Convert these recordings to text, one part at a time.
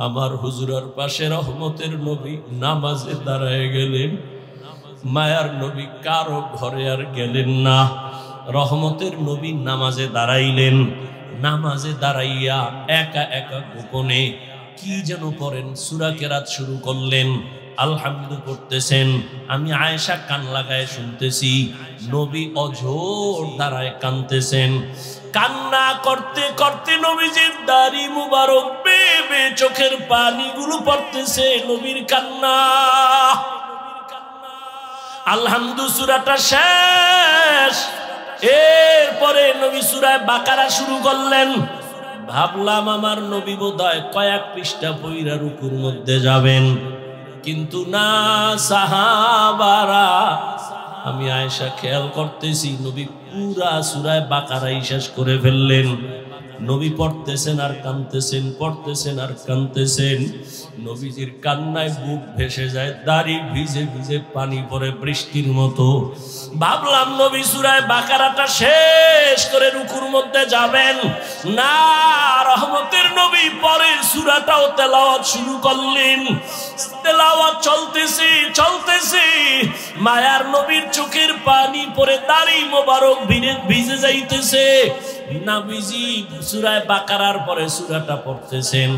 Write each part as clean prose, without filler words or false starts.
আমার হুজুরার পাশে রহমতের নবী নামাজে দাঁড়ায় গেলেন। মায়ার নবী কারো ঘরে আর গেলেন না, রহমতের নবী নামাজে দাঁড়াইলেন। নামাজে দাঁড়াইয়া একা একা গোপনে কি যেন পড়েন, সূরা কেরাত শুরু করলেন, আলহামদু পড়তেছেন। আমি আয়েশা কান লাগায় শুনতেছি, নবী অঝোর দাঁড়ায় কাঁদতেছেন। কান্না করতে করতে নবীজির দাড়ি মুবারক বেয়ে চোখের পানিগুলো পড়তেছে, নবীর কান্না। আলহামদু সূরাটা শেষ, এরপরে নবী সূরা বাকারা শুরু করলেন। ভাবলাম আমার নবী বোধহয় কয়েক পৃষ্ঠা পইরা রুকুর মধ্যে যাবেন, কিন্তু না, সাহাবারা। আমি আয়েশা খেয়াল করতেছি নবী পুরা সূরা বাকারাই শেষ করে ফেললেন। নবী পড়তেছেন আর কাঁদতেছেন, পড়তেছেন আর কাঁদতেছেন। নবীজির কান্নায় বুক ভেসে যায়, দাড়ি ভিজে ভিজে পানি পড়ে বৃষ্টির মতো। ভাবলাম নবী সূরা বাকারাটা শেষ করে রুকুর মধ্যে যাবেন, না, রহমতের নবী পরের সূরাটাও তেলাওয়াত শুরু করলেন। তেলাওয়াত চলতেছে চলতেছে, মায়ার নবীর চোখের পানি পড়ে দাড়ি মোবারক ভিজে যাইতেছে। নবীজি সূরা বাকারার পরে সূরাটা পড়তেছেন,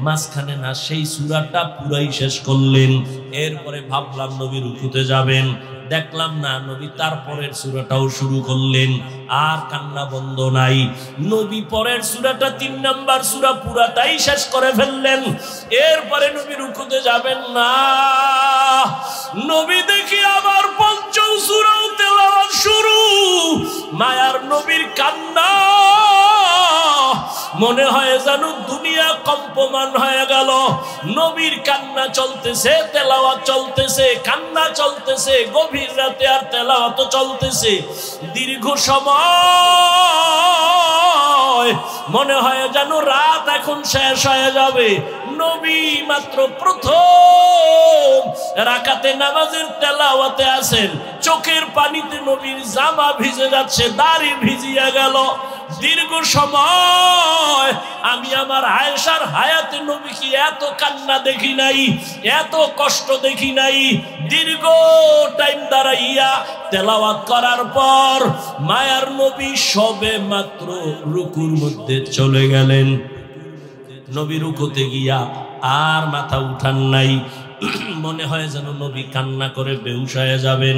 মাঝখানে না সেই সূরাটা পুরাই শেষ করলেন। এরপরে ভাবলাম নবী রুকুতে যাবেন, দেখলাম না, নবী তারপরের সূরাটাও শুরু করলেন। আর কান্না বন্ধ নাই। নবী পরের সূরাটা ৩ নাম্বার সূরা পুরাটাই শেষ করে ফেললেন। এরপরে নবী রুকুতে যাবেন না, নবী দেখি আবার পঞ্চম সূরাও তেলাওয়াত শুরু। মায়ার নবীর কান্না, মনে হয় যেন দুনিয়া কম্পমান হয়ে গেল। নবীর কান্না চলতেছে, তেলাওয়াত চলতেছে, কান্না চলতেছে, গভীর রাতে আর তেলাওয়াত চলতেছে দীর্ঘ সময়। মনে হয় যেন রাত এখন শেষ হয়ে যাবে। নবী মাত্র প্রথম রাকাতে নামাজের তেলাওয়াতে আছেন, চোখের পানিতে নবীর জামা ভিজে যাচ্ছে, দাড়ি ভিজিয়া গেল। দীর্ঘ সময় আমি আমার আয়েশার হায়াতে নবীকে এত কান্না দেখি নাই, এত কষ্ট দেখি নাই। দীর্ঘ টাইম দাঁড়াইয়া তেলাওয়াত করার পর মায়ার নবী সবে মাত্র রুকুর মধ্যে চলে গেলেন। নবী রুকুতে গিয়া আর মাথা উঠান নাই। মনে হয় যেন নবী কান্না করে বেহুশ হয়ে যাবেন।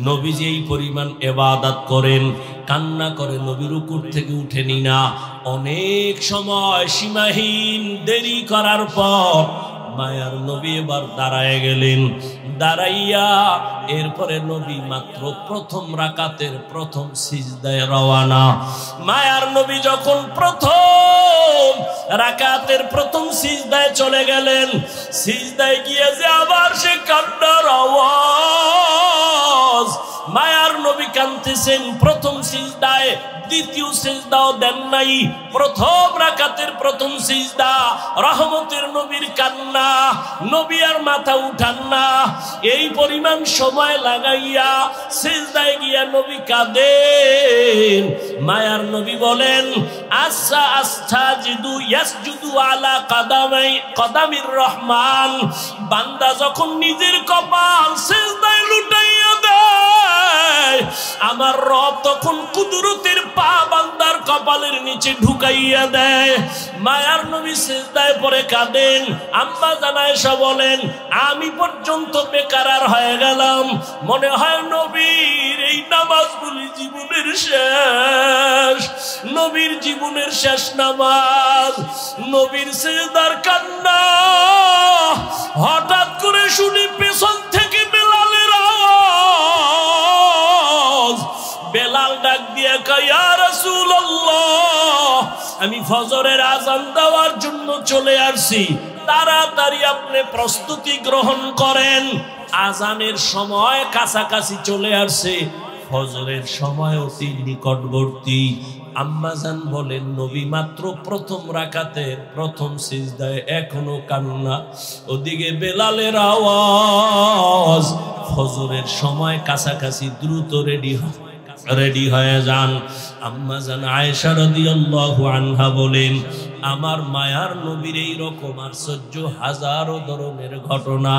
নবীজি এই পরিমাণ ইবাদত করেন, কান্না করে নবী রুকুর থেকে উঠেনি না। অনেক সময় সীমাহীন দেরি করার পর মায়ার নবী এবার দাঁড়ায় গেলেন। দাঁড়াইয়া এরপরে নবী মাত্র প্রথম রাকাতের প্রথম সিজদায় রওয়ানা। মায়ার নবী যখন প্রথম রাকাতের প্রথম সিজদায় চলে গেলেন, সিজদায় গিয়ে যে আবার সে কান্নার আওয়াজ। মায়ার নবী কাঁদতেছেন প্রথম সিজদায়, দ্বিতীয় সিজদাও দেন নাই। প্রথম রাকাতের প্রথম সিজদা, রহমতের নবীর কান্না, নবী আর মাথা উঠান না। এই পরিমাণ সময় লাগাইয়া সিজদায় গিয়া নবী কাঁদেন। মায়ার নবী বলেন, আচ্ছা আস্তাজিদু ইয়াসজুদু আলা কদামির রহমান। বান্দা যখন নিজের কপাল সিজদায় লুটাইয়া দেয়, আমার রব তখন কুদরতের পা বান্দার কপালের নিচে ঢুকাইয়া দেয়। মায়ার নবী সিজদায় পড়ে কাঁদেন। আম্মা জান আয়েশা বলেন, আমি পর্যন্ত বেকারার হয়ে গেলাম। মনে হয় নবীর এই নামাজগুলি জীবনের শেষ, নবীর জীবনের শেষ নামাজ। নবীর সিজদার কান্না হঠাৎ করে শুনি পেছন থেকে বেলালের আওয়াজ। বেলাল ডাক দিয়ে কয়, ইয়া রাসূলুল্লাহ, আমি ফজরের আযান দেওয়ার জন্য চলে আসছি, তাড়াতাড়ি আপনি প্রস্তুতি গ্রহণ করেন। আযানের সময় কাছাকাছি চলে আসছে, ফজরের সময় অতি নিকটবর্তী। আম্মাজান বলেন, নবী মাত্র প্রথম রাকাতের প্রথম সিজদায় এখনো কান্না, ওদিকে বেলালের আওয়াজ। ফজরের সময় কাছাকাছি, দ্রুত রেডি হয়ে যান। আম্মা জান আয়েশা রাদিয়াল্লাহু আনহা বলেন, আমার মায়ার নবীর এই রকম আশ্চর্য হাজারো ধরনের ঘটনা।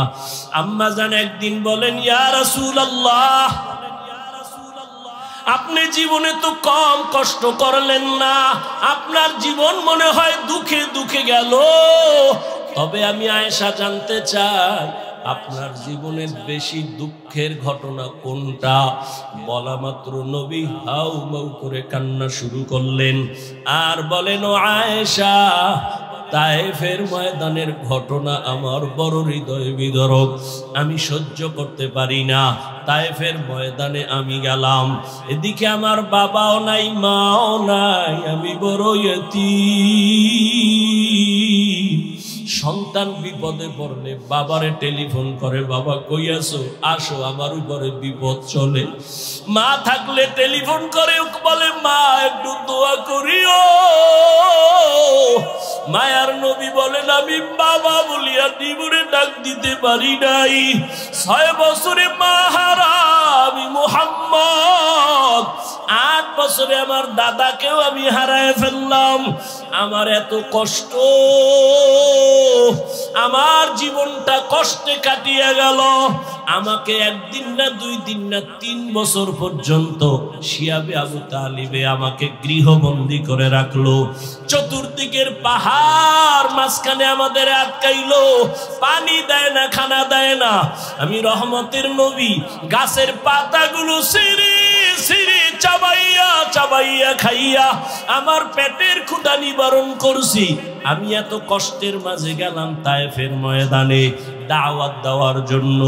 আম্মা জান একদিন বলেন, ইয়া রাসূলুল্লাহ, আপনি জীবনে তো কম কষ্ট করলেন না, আপনার জীবন মনে হয় দুঃখে দুঃখে গেল। তবে আমি আয়েশা জানতে চাই, আপনার জীবনের বেশি দুঃখের ঘটনা কোনটা? বলা মাত্র নবী হাউ মাউ করে কান্না শুরু করলেন আর বলেন, ও আয়েশা, তায়েফের ময়দানের ঘটনা আমার বড় হৃদয় বিদারক, আমি সহ্য করতে পারি না। তায়েফের ময়দানে আমি গেলাম, এদিকে আমার বাবাও নাই, মাও নাই, আমি বড় ইয়তীম। সন্তান বিপদে পড়লে বাবারে টেলিফোন করে, বাবা কই আছো, আসো, আমার উপরে বিপদ চলে। মা থাকলে টেলিফোন করে বলে, মা একটু দোয়া করিও। মায়ার নবী বলেন, আমি বাবা বলিয়া জীবনে ডাক দিতে পারি নাই। 6 বছরে মা হারা আমি মুহাম্মদ, 8 বছরে আমার দাদাকেও আমি হারায় ফেললাম। আমার এত কষ্ট, আমার জীবনটা কষ্টে কাটিয়ে গেল। আমাকে 1 দিন না 2 দিন না 3 বছর পর্যন্ত শিয়াবে আবু তালিবে আমাকে গৃহবন্দী করে রাখলো। চতুর্দিকের পাহাড় মাঝখানে আমাদের আটকাইলো, পানি দেয় না, খানা দেয় না। আমি রহমতের নবী গাছের পাতাগুলো ছিঁড়ি ছিঁড়ি চাবাইয়া চাবাইয়া খাইয়া আমার পেটের ক্ষুধা নিবারণ করছি। আমি এত কষ্টের মাঝে গেলাম তায়েফের ময়দানে দাওয়াত দেওয়ার জন্য।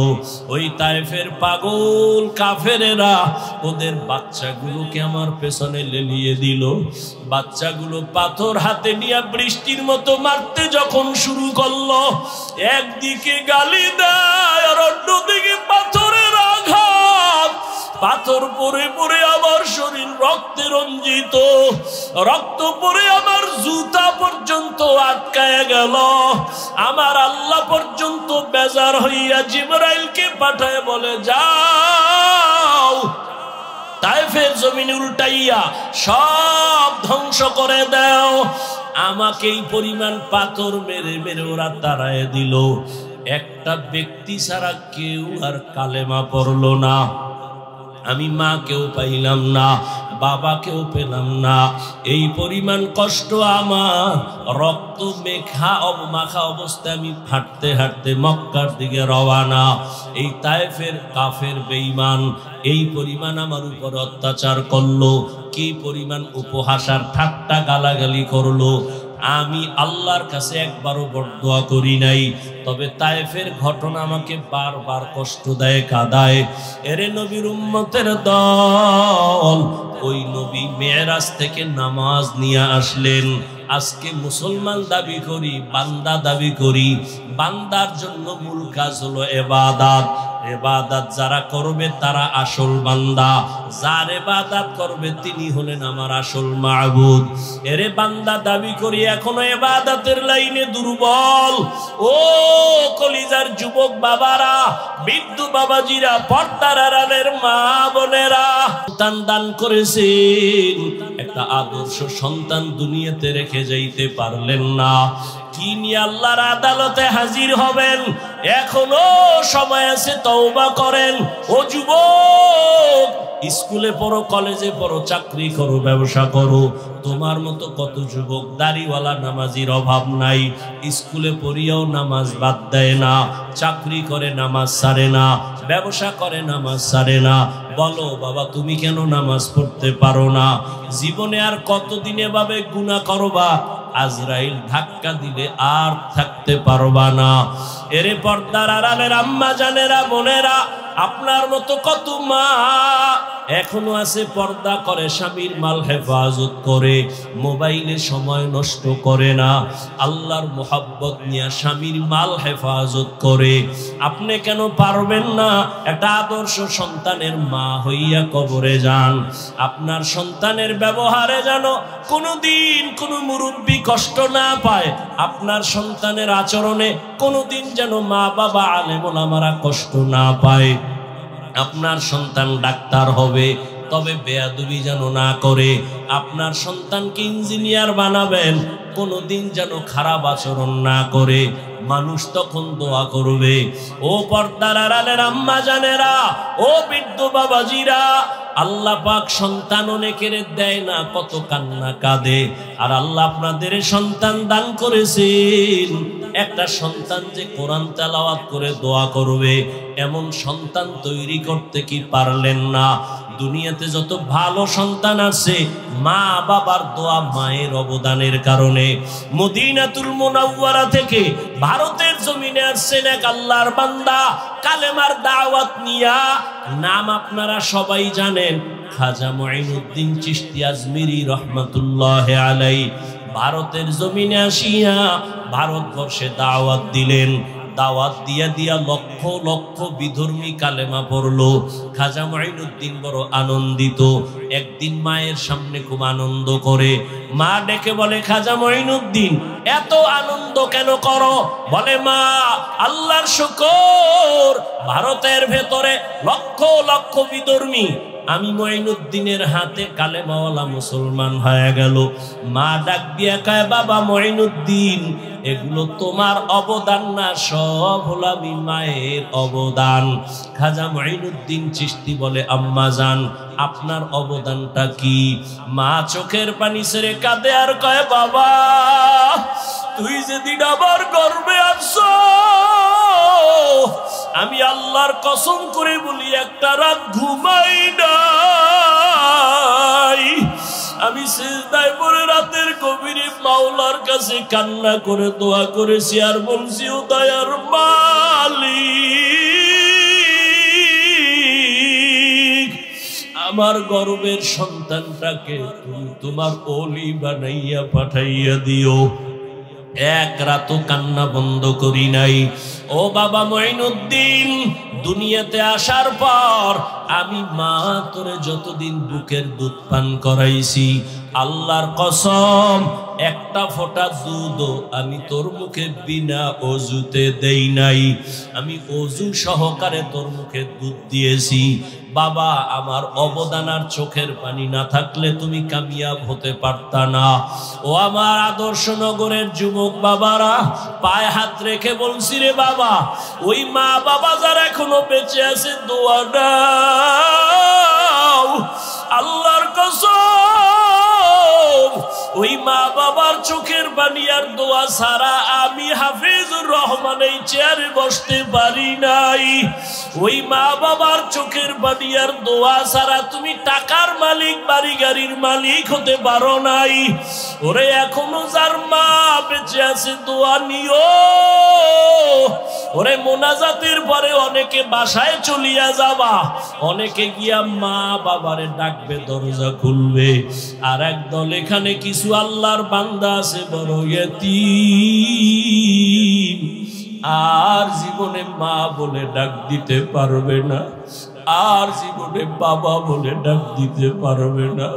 ওই তায়েফের পাগল কাফেরেরা ওদের বাচ্চাগুলোকে আমার পেছনে লেলিয়ে দিল। বাচ্চাগুলো পাথর হাতে নিয়ে বৃষ্টির মতো মারতে যখন শুরু করলো, একদিকে গালি দেয় আর অন্যদিকে পাথরের আঘাত। পাথর পরে পরে আমার শরীর রক্তে রঞ্জিত, রক্ত পরে আমার জুতা পর্যন্ত আটকায় গেল। আমার আল্লাহ পর্যন্ত বেজার হইয়া জিবরাইলকে পাঠায় বলে, যাও তায়েফের জমিন উল্টাইয়া সব ধ্বংস করে দাও। আমাকে এই পরিমাণ পাথর মেরে মেরে ওরা তাড়ায় দিল। একটা ব্যক্তি ছাড়া কেউ আর কালেমা পড়লো না। আমি মাকেও পাইলাম না, বাবাকেও পেলাম না। এই পরিমাণ কষ্ট আমার, রক্ত মাখা অবস্থায় আমি হাঁটতে হাঁটতে মক্কার দিকে রওয়ানা। এই তায়েফের কাফের বেঈমান এই পরিমাণ আমার উপর অত্যাচার করলো, কি পরিমাণ উপহাস আর ঠাট্টা গালাগালি করলো। আমি আল্লাহর কাছে একবারও বরদোয়া করি নাই, তবে তায়েফের ঘটনা আমাকে বারবার কষ্ট দেয়, কাঁদায়। এরে নবীর উম্মতের দল, ওই নবী মেরাজ থেকে নামাজ নিয়ে আসলেন। আজকে মুসলমান দাবি করি, বান্দা দাবি করি। বান্দার জন্য মূল কাজ হলো ইবাদত। ইবাদত যারা করবে তারা আসল বান্দা, যার ইবাদত করবে তিনি হলেন আমার আসল মাবুদ। এরে বান্দা দাবি করি, এখনো ইবাদতের লাইনে দুর্বল। ও কলিজার যুবক বাবারা, বৃদ্ধ বাবাজিরা, পর্দার আড়ালের মা বোনেরা, সন্তান দান করেছেন, একটা আদর্শ সন্তান দুনিয়াতে রেখে যাইতে পারলেন না। কি নিয়ে আল্লাহর আদালতে হাজির হবেন? এখনো সময় আছে, তওবা করেন। ও যুবক, স্কুলে পড়ো, কলেজে পড়ো, চাকরি করো, ব্যবসা করো। তোমার মতো কত যুবক দাড়িওয়ালা নামাজির অভাব নাই। স্কুলে পড়িয়াও নামাজ বাদ দেয় না, চাকরি করে নামাজ ছাড়ে না, ব্যবসা করে নামাজ ছাড়ে না। বলো বাবা, তুমি কেন নামাজ পড়তে পারো না? জীবনে আর কতদিন এভাবে গুনাহ করবা? আজরাইল ধাক্কা দিলে আর থাকতে পারবা না। এরে পর্দার আড়ালের আম্মা জানেরা, বোনেরা, আপনার মতো কত মা এখনো আছে পর্দা করে, স্বামীর মাল হেফাজত করে, মোবাইলে সময় নষ্ট করে না, আল্লাহর মোহাব্বত নিয়ে স্বামীর মাল হেফাজত করে। আপনি কেন পারবেন না? একটা আদর্শ সন্তানের মা হইয়া কবরে যান। আপনার সন্তানের ব্যবহারে যেন কোনোদিন কোনো মুরব্বী কষ্ট না পায়। আপনার সন্তানের আচরণে কোনোদিন যেন মা বাবা আলেম ওলামারা কষ্ট না পায়। আপনার সন্তান ডাক্তার হবে, তবে বেয়াদবি যেন না করে। আপনার সন্তানকে ইঞ্জিনিয়ার বানাবেন, কোনোদিন যেন খারাপ আচরণ না করে। মানুষ তখন দোয়া করবে। ও পর্দার আড়ালের আম্মা জানেরা, ও বৃদ্ধ বাবাজিরা, আল্লাহ পাক সন্তান অনেকের দেয় না, কত কান্না কাঁদে। আর আল্লাহ আপনাদের সন্তান দান করেছেন, একটা সন্তান যে কোরআন তেলাওয়াত করে দোয়া করবে, এমন সন্তান তৈরি করতে কি পারলেন না? দুনিয়াতে যত ভালো সন্তান আছে, মা বাবার দোয়া, মায়ের অবদানের কারণে। মদিনাতুল মুনাওয়ারা থেকে ভারতের জমিনে আসছেন এক আল্লাহর বান্দা, কালেমার দাওয়াত নিয়া। নাম আপনারা সবাই জানেন, খাজা মুঈনুদ্দিন চিশতি আজমিরি রহমাতুল্লাহ আলাইহি। ভারতের জমিনে আসিয়া ভারতবর্ষে দাওয়াত দিলেন। দাওয়াত দিয়া দিয়া লক্ষ লক্ষ বিধর্মী কালেমা পড়লো। খাজা মুঈনুদ্দিন বড় আনন্দিত। একদিন মায়ের সামনে খুব আনন্দ করে, মা ডেকে বলে, খাজা মুঈনুদ্দিন এত আনন্দ কেন করো? বলে, মা আল্লাহর শুকর, ভারতের ভেতরে লক্ষ লক্ষ বিধর্মী, আমি মুঈনুদ্দিনের হাতে কালেমাওয়ালা মুসলমান হয়ে গেল। মা ডাক দিয়া কয়, বাবা মুঈনুদ্দিন, এগুলো তোমার অবদান না, সব হলো আমি মায়ের অবদান। খাজা মুঈনুদ্দিন চিশতি বলে, আম্মা জান আপনার অবদানটা কি? মা চোখের পানি ছেড়ে কাঁদে আর কয়, বাবা তুই যেদিন আমার গর্ভে আসছো, আমি আল্লাহর কসম করে বলি একটা রাত ঘুমাই নাই। আমি সিজদায় পড়ে রাতের গভীরে মাওলার কাছে কান্না করে দোয়া করেছি আর বলছি, ও দয়ার মালিক, আমার গর্বের সন্তানটাকে তুমি তোমার ওলি বানাইয়া পাঠাইয়া দিও। এক রাতও কান্না বন্ধ করি নাই। ও বাবা মুঈনুদ্দিন, দুনিয়াতে আসার পর আমি মা তোরে যতদিন বুকের দুধ পান করাইছি, আল্লাহর কসম একটা ফোঁটা দুধও আমি তোর মুখে বিনা অজুতে দেই নাই। আমি অজু সহকারে তোর মুখে দুধ দিয়েছি। বাবা আমার অবদান আর চোখের পানি না থাকলে তুমি কামিয়াব হতে পারতা না। ও আমার আদর্শ নগরের যুবক বাবারা, পায়ে হাত রেখে বলছি, রে বাবা, ওই মা বাবা যারা এখনো বেঁচে আছে, দোয়া দাও। আল্লাহর কসম, ওই মা বাবার চোখের পানি আর দোয়া ছাড়া আমি হাফিজুর রহমান এই চেয়ারে বসতে পারি নাই। ওই মা বাবার চোখের পানি আর দোয়া ছাড়া তুমি টাকার মালিক, বাড়ি গাড়ির মালিক হতে পারো নাই। ওরে এখনো যার মা বেঁচে আছে, দোয়া নিও। ওরে মোনাজাতের পরে অনেকে বাসায় চলিয়া যাবা, অনেকে গিয়া মা বাবারে ডাকবে, দরজা খুলবে। আর একদল এখানে কিছু আল্লাহর বান্দা আছে বড় ইয়তীম, আর জীবনে মা বলে ডাক দিতে পারবে না, আর জীবনে বাবা বলে ডাক দিতে পারবে না।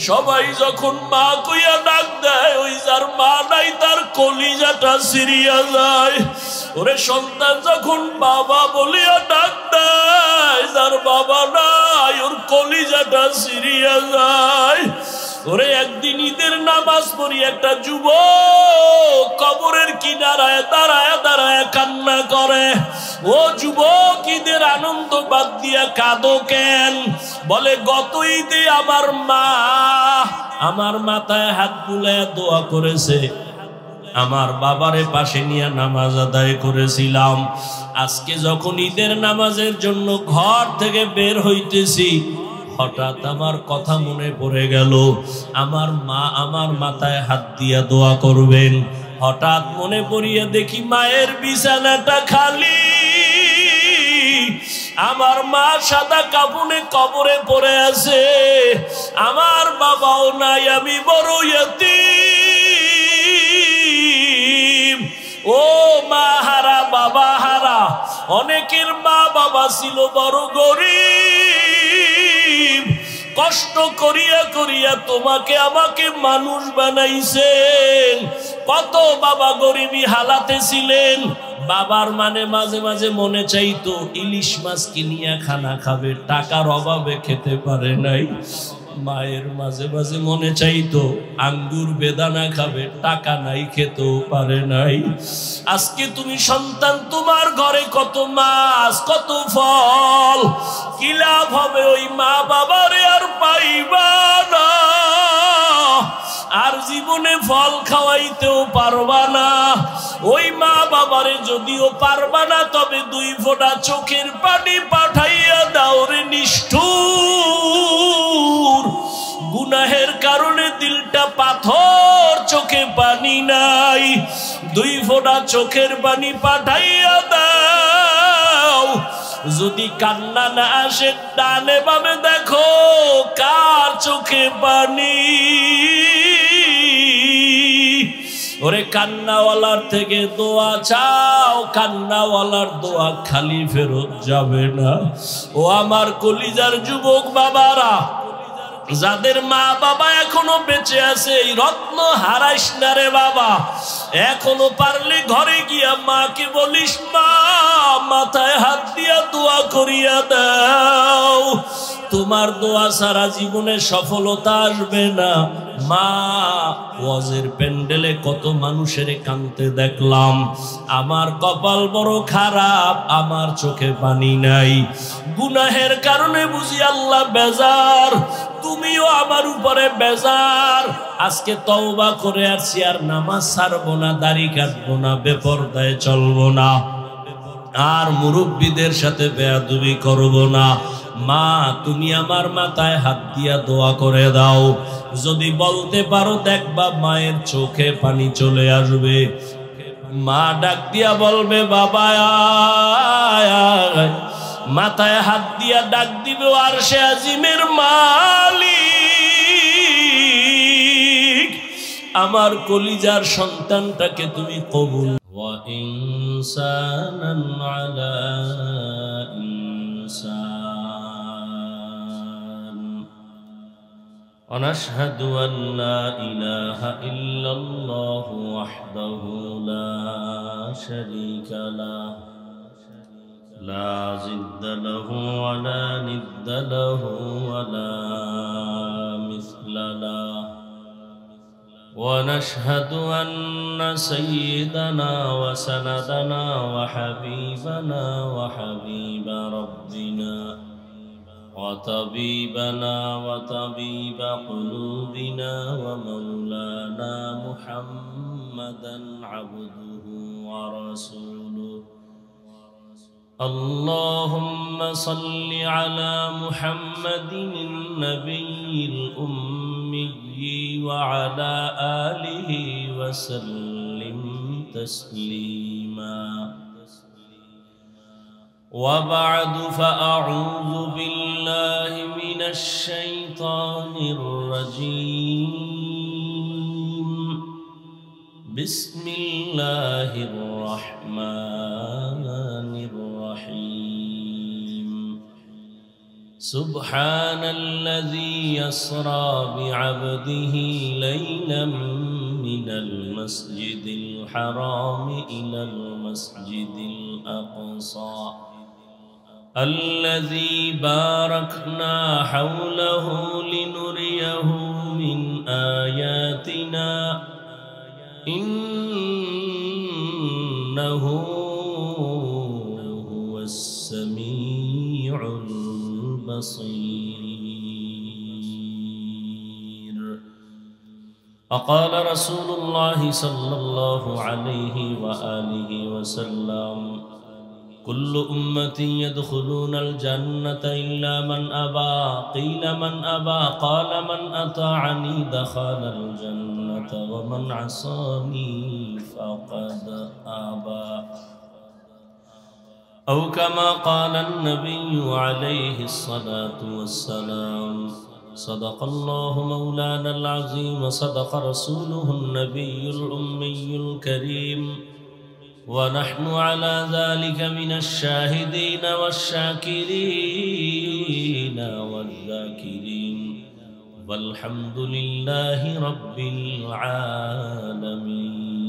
সবাই যখন মা কইয়া ডাক দেয়, ওই যার মা নাই তার কলিজাটা ছিঁড়িয়া যায়। ওরে সন্তান যখন বাবা বলিয়া ডাক দেয়, যার বাবা নাই ওর কলিজাটা ছিঁড়িয়া যায়। ওরে একদিন ঈদের নামাজ পড়ি একটা যুবক কবরের কিনারায় দাঁড়ায় দাঁড়ায় কান্না করে। ও যুবক, ঈদের আনন্দ বাদ দিয়া কাঁদো কেন? বলে, গত ঈদে আমার মা আমার মাথায় হাত বুলাইয়া দোয়া করেছে, আমার বাবারে পাশে নিয়ে নামাজ আদায় করেছিলাম। আজকে যখন ঈদের নামাজের জন্য ঘর থেকে বের হইতেছি, হঠাৎ আমার কথা মনে পড়ে গেল, আমার মা আমার মাথায় হাত দিয়া দোয়া করবেন। হঠাৎ মনে পড়িয়া দেখি মায়ের বিছানাটা খালি, আমার মা সাদা কাপড়ে কবরে পড়ে আছে, আমার বাবাও নাই, আমি বড় ইয়তীম। ও মা হারা, বাবা হারা। অনেকের মা বাবা ছিল বড় গরিব, কষ্ট করিয়া করিয়া তোমাকে আমাকে মানুষ বানাইছেন। কত বাবা গরিবী হালাতে ছিলেন, বাবার মানে মাঝে মাঝে মনে চাইতো ইলিশ মাছ কিনিয়া খানা খাবে, টাকার অভাবে খেতে পারে নাই। মায়ের মাঝে মাঝে মনে চাইতো আঙ্গুর বেদানা খাবে, টাকা নাই, খেতেও পারে নাই। আজকে তুমি সন্তান, তোমার ঘরে কত মাছ কত ফল, কি লাভ হবে? ওই মা বাবারে আর পাইবা না, আর জীবনে ফল খাওয়াইতেও পারবা না। ওই মা বাবারে যদিও পারবা না, তবে 2 ফোঁটা চোখের পানি পাঠাইয়া দাও রে নিষ্ঠুর। গুনাহের কারণে দিলটা পাথর, চোখে পানি নাই, 2 ফোঁটা চোখের পানি পাঠাইয়া দাও। যদি কান্না না আসে, ডানে বামে দেখো কার চোখে পানি। ওরে কান্নাওয়ালার থেকে দোয়া চাও, কান্নাওয়ালার দোয়া খালি ফেরত যাবে না। ও আমার কলিজার যুবক বাবারা, যাদের মা বাবা এখনো বেঁচে আছে, এই রত্ন হারাইস না রে বাবা। এখনো পারলে ঘরে গিয়া মাকে বলিস, মা মাথায় হাত দিয়া দোয়া করিয়া দাও। তোমার দোয়া সারা জীবনে সফলতা আসবে না। মা, ওয়াজের প্যান্ডেলে কত মানুষের কাঁদতে দেখলাম, আমার কপাল বড় খারাপ, আমার চোখে পানি নাই। গুনাহের কারণে বুঝি আল্লাহ বেজার, তুমিও আমার উপরে বেজার। আজকে তওবা করে আসছি, আর নামাজ ছাড়বো না, দাড়ি কাটবো না, বেপরদায় চলবো না, আর মুরব্বীদের সাথে বেয়াদবি করবো না। মা, তুমি আমার মাথায় হাত দিয়া দোয়া করে দাও। যদি বলতে পারো, দেখবা মায়ের চোখে পানি চলে আসবে। মা ডাক দিয়া বলবে, বাবা আয়। মাথায় হাত দিয়া ডাক দিবে, আর সে আজিমের মালিক, আমার কলিজার সন্তানটাকে তুমি কবুল। ওয়া ইনসানান আলা ইনসান, ওয়া নাশহাদু আন লা ইলাহা ইল্লাল্লাহু ওয়াহদাহু লা শারীকা লাহু لا ضد له ولا ند له ولا مثل له، ونشهد أن سيدنا وسندنا وحبيبنا وحبيب ربنا وطبيبنا وطبيب قلوبنا ومولانا محمدا عبده ورسوله. اللهم صل على محمد النبي الأمي وعلى آله وسلم تسليما. وبعد، فأعوذ بالله من الشيطان الرجيم. بسم الله الرحمن الرحيم. سبحان الذي يسرى بعبده ليلا من المسجد الحرام إلى المسجد الأقصى الذي باركنا حوله لنريه من آياتنا إنه هو السميع البصير. وقال رسول الله صلى الله عليه وآله وسلم: كل أمتي يدخلون الجنة إلا من أبى. قيل من أبى؟ قال من أطاعني دخل الجنة ومن عصاني فقد أبى. أو كما قال النبي عليه الصلاة والسلام. صدق الله مولانا العظيم، وصدق رسوله النبي الأمي الكريم، ونحن على ذلك من الشاهدين والشاكرين والذاكرين، والحمد لله رب العالمين.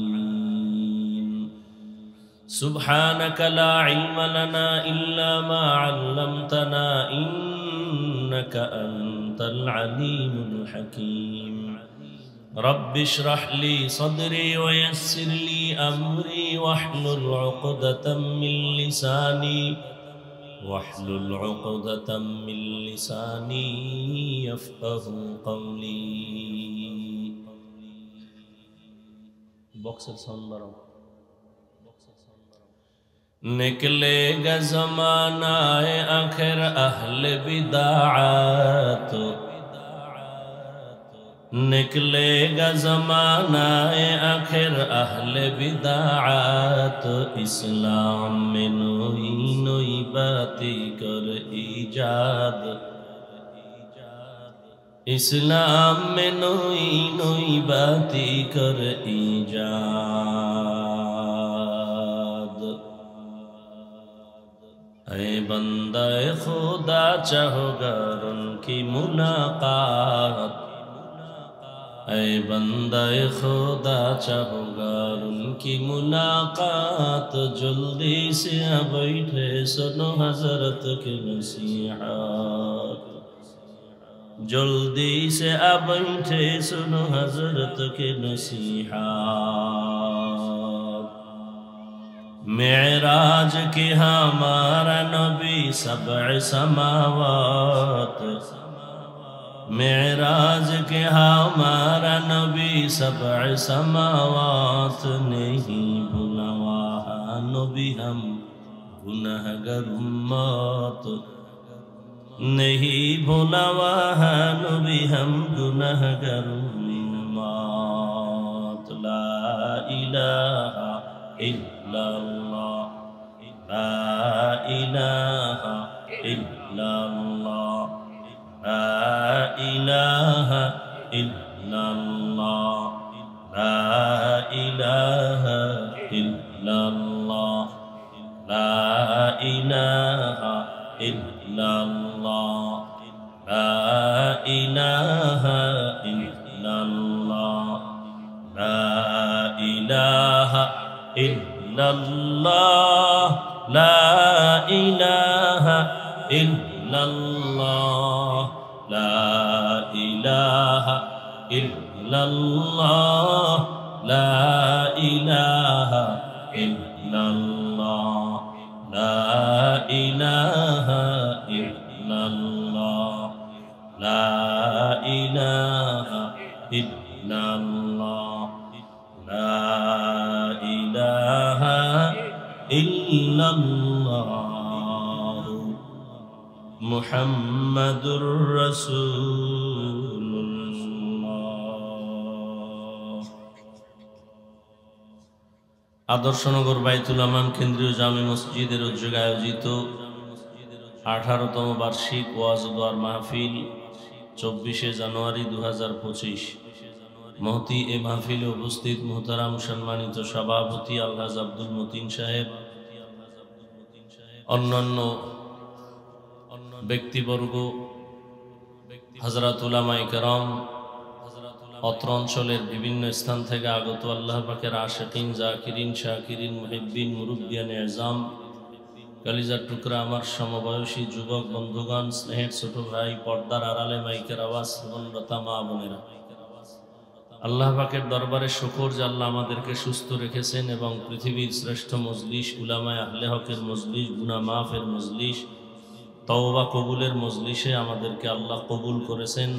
سبحانك لا علم لنا إلا ما علمتنا إنك أنت العليم الحكيم رب اشرح لي صدري ويسر لي أمري واحلل عقدة من لساني يفقه قولي بوكسر سنبرم निकलेगा ज़माना आखिर अहले बिदाअत निकलेगा ज़माना आखिर अहले बिदाअत इस्लाम में नई नई बातें कर ईजाद इस्लाम में नई नई बातें कर ईजाद ऐ बंदा खुदा चाहोगर उनकी मुलाकात ऐ बंदा खुदा चाहोगर उनकी मुलाकात जल्दी से आ बैठे सुनो हजरत की नसीहत जल्दी से आ बैठे सुनो हजरत की नसीहत मेराज के हमारा नबी सबअ समावात मेराज के हमारा नबी सबअ समावात नहीं भुला वहाँ नबी हम गुनहगार उम्मत नहीं भुला वहाँ नबी हम गुनहगार उम्मत ला इलाहा इल्लल्लाह ला इलाहा इल्लल्लाह ला इलाहा इल्लल्लाह ला इलाहा इल्लल्लाह ला इलाहा इल्लल्लाह ला इलाहा इल्लल्लाह ला इलाहा इल्लल्लाह ला इलाहा इल्लल्लाह ला इलाहा इल्लल्लाह ला इलाहा इल्लल्लाह ला इलाहा इल्लल्लाह ला इलाहा इल्लल्लाह ला इलाहा इल्लल्लाह मुहम्मदुर रसूलुल्लाह। आदर्शनगर बायतुल आमान केंद्रीय जामे मस्जिदेर उद्योगे आयोजित 18তম বার্ষিক ওয়াজ ও দোয়ার মাহফিল 24 জানুয়ারি 2025 महती ए महफिले उपस्थित मोहतराम सम्मानित सभापति आलहाज आब्दुल मतीन साहेब अन्यान्य व्यक्तिवर्ग हजरत उलामाए केराम अत्र अंचलेर विभिन्न स्थान थेके आगत आल्लाह पाकेर आशिकीन जाकिरिन शाकिरिन मुहिब्बिन मुरुब्बियान एजाम कलिजार टुकरा आमार समबयसी युवक बंधुगण स्नेहेर छोट भाई पर्दार आड़ाले माइकेर आवाज श्रवणरता मा बोनेरा আল্লাহ পাকের দরবারে শুকর যে আল্লাহ আমাদেরকে সুস্থ রেখেছেন এবং পৃথিবীর শ্রেষ্ঠ মজলিস উলামায়ে আহলে হকের মজলিস গুনাহ মাফের মজলিস তওবা কবুলের মজলিসে আমাদেরকে আল্লাহ কবুল করেছেন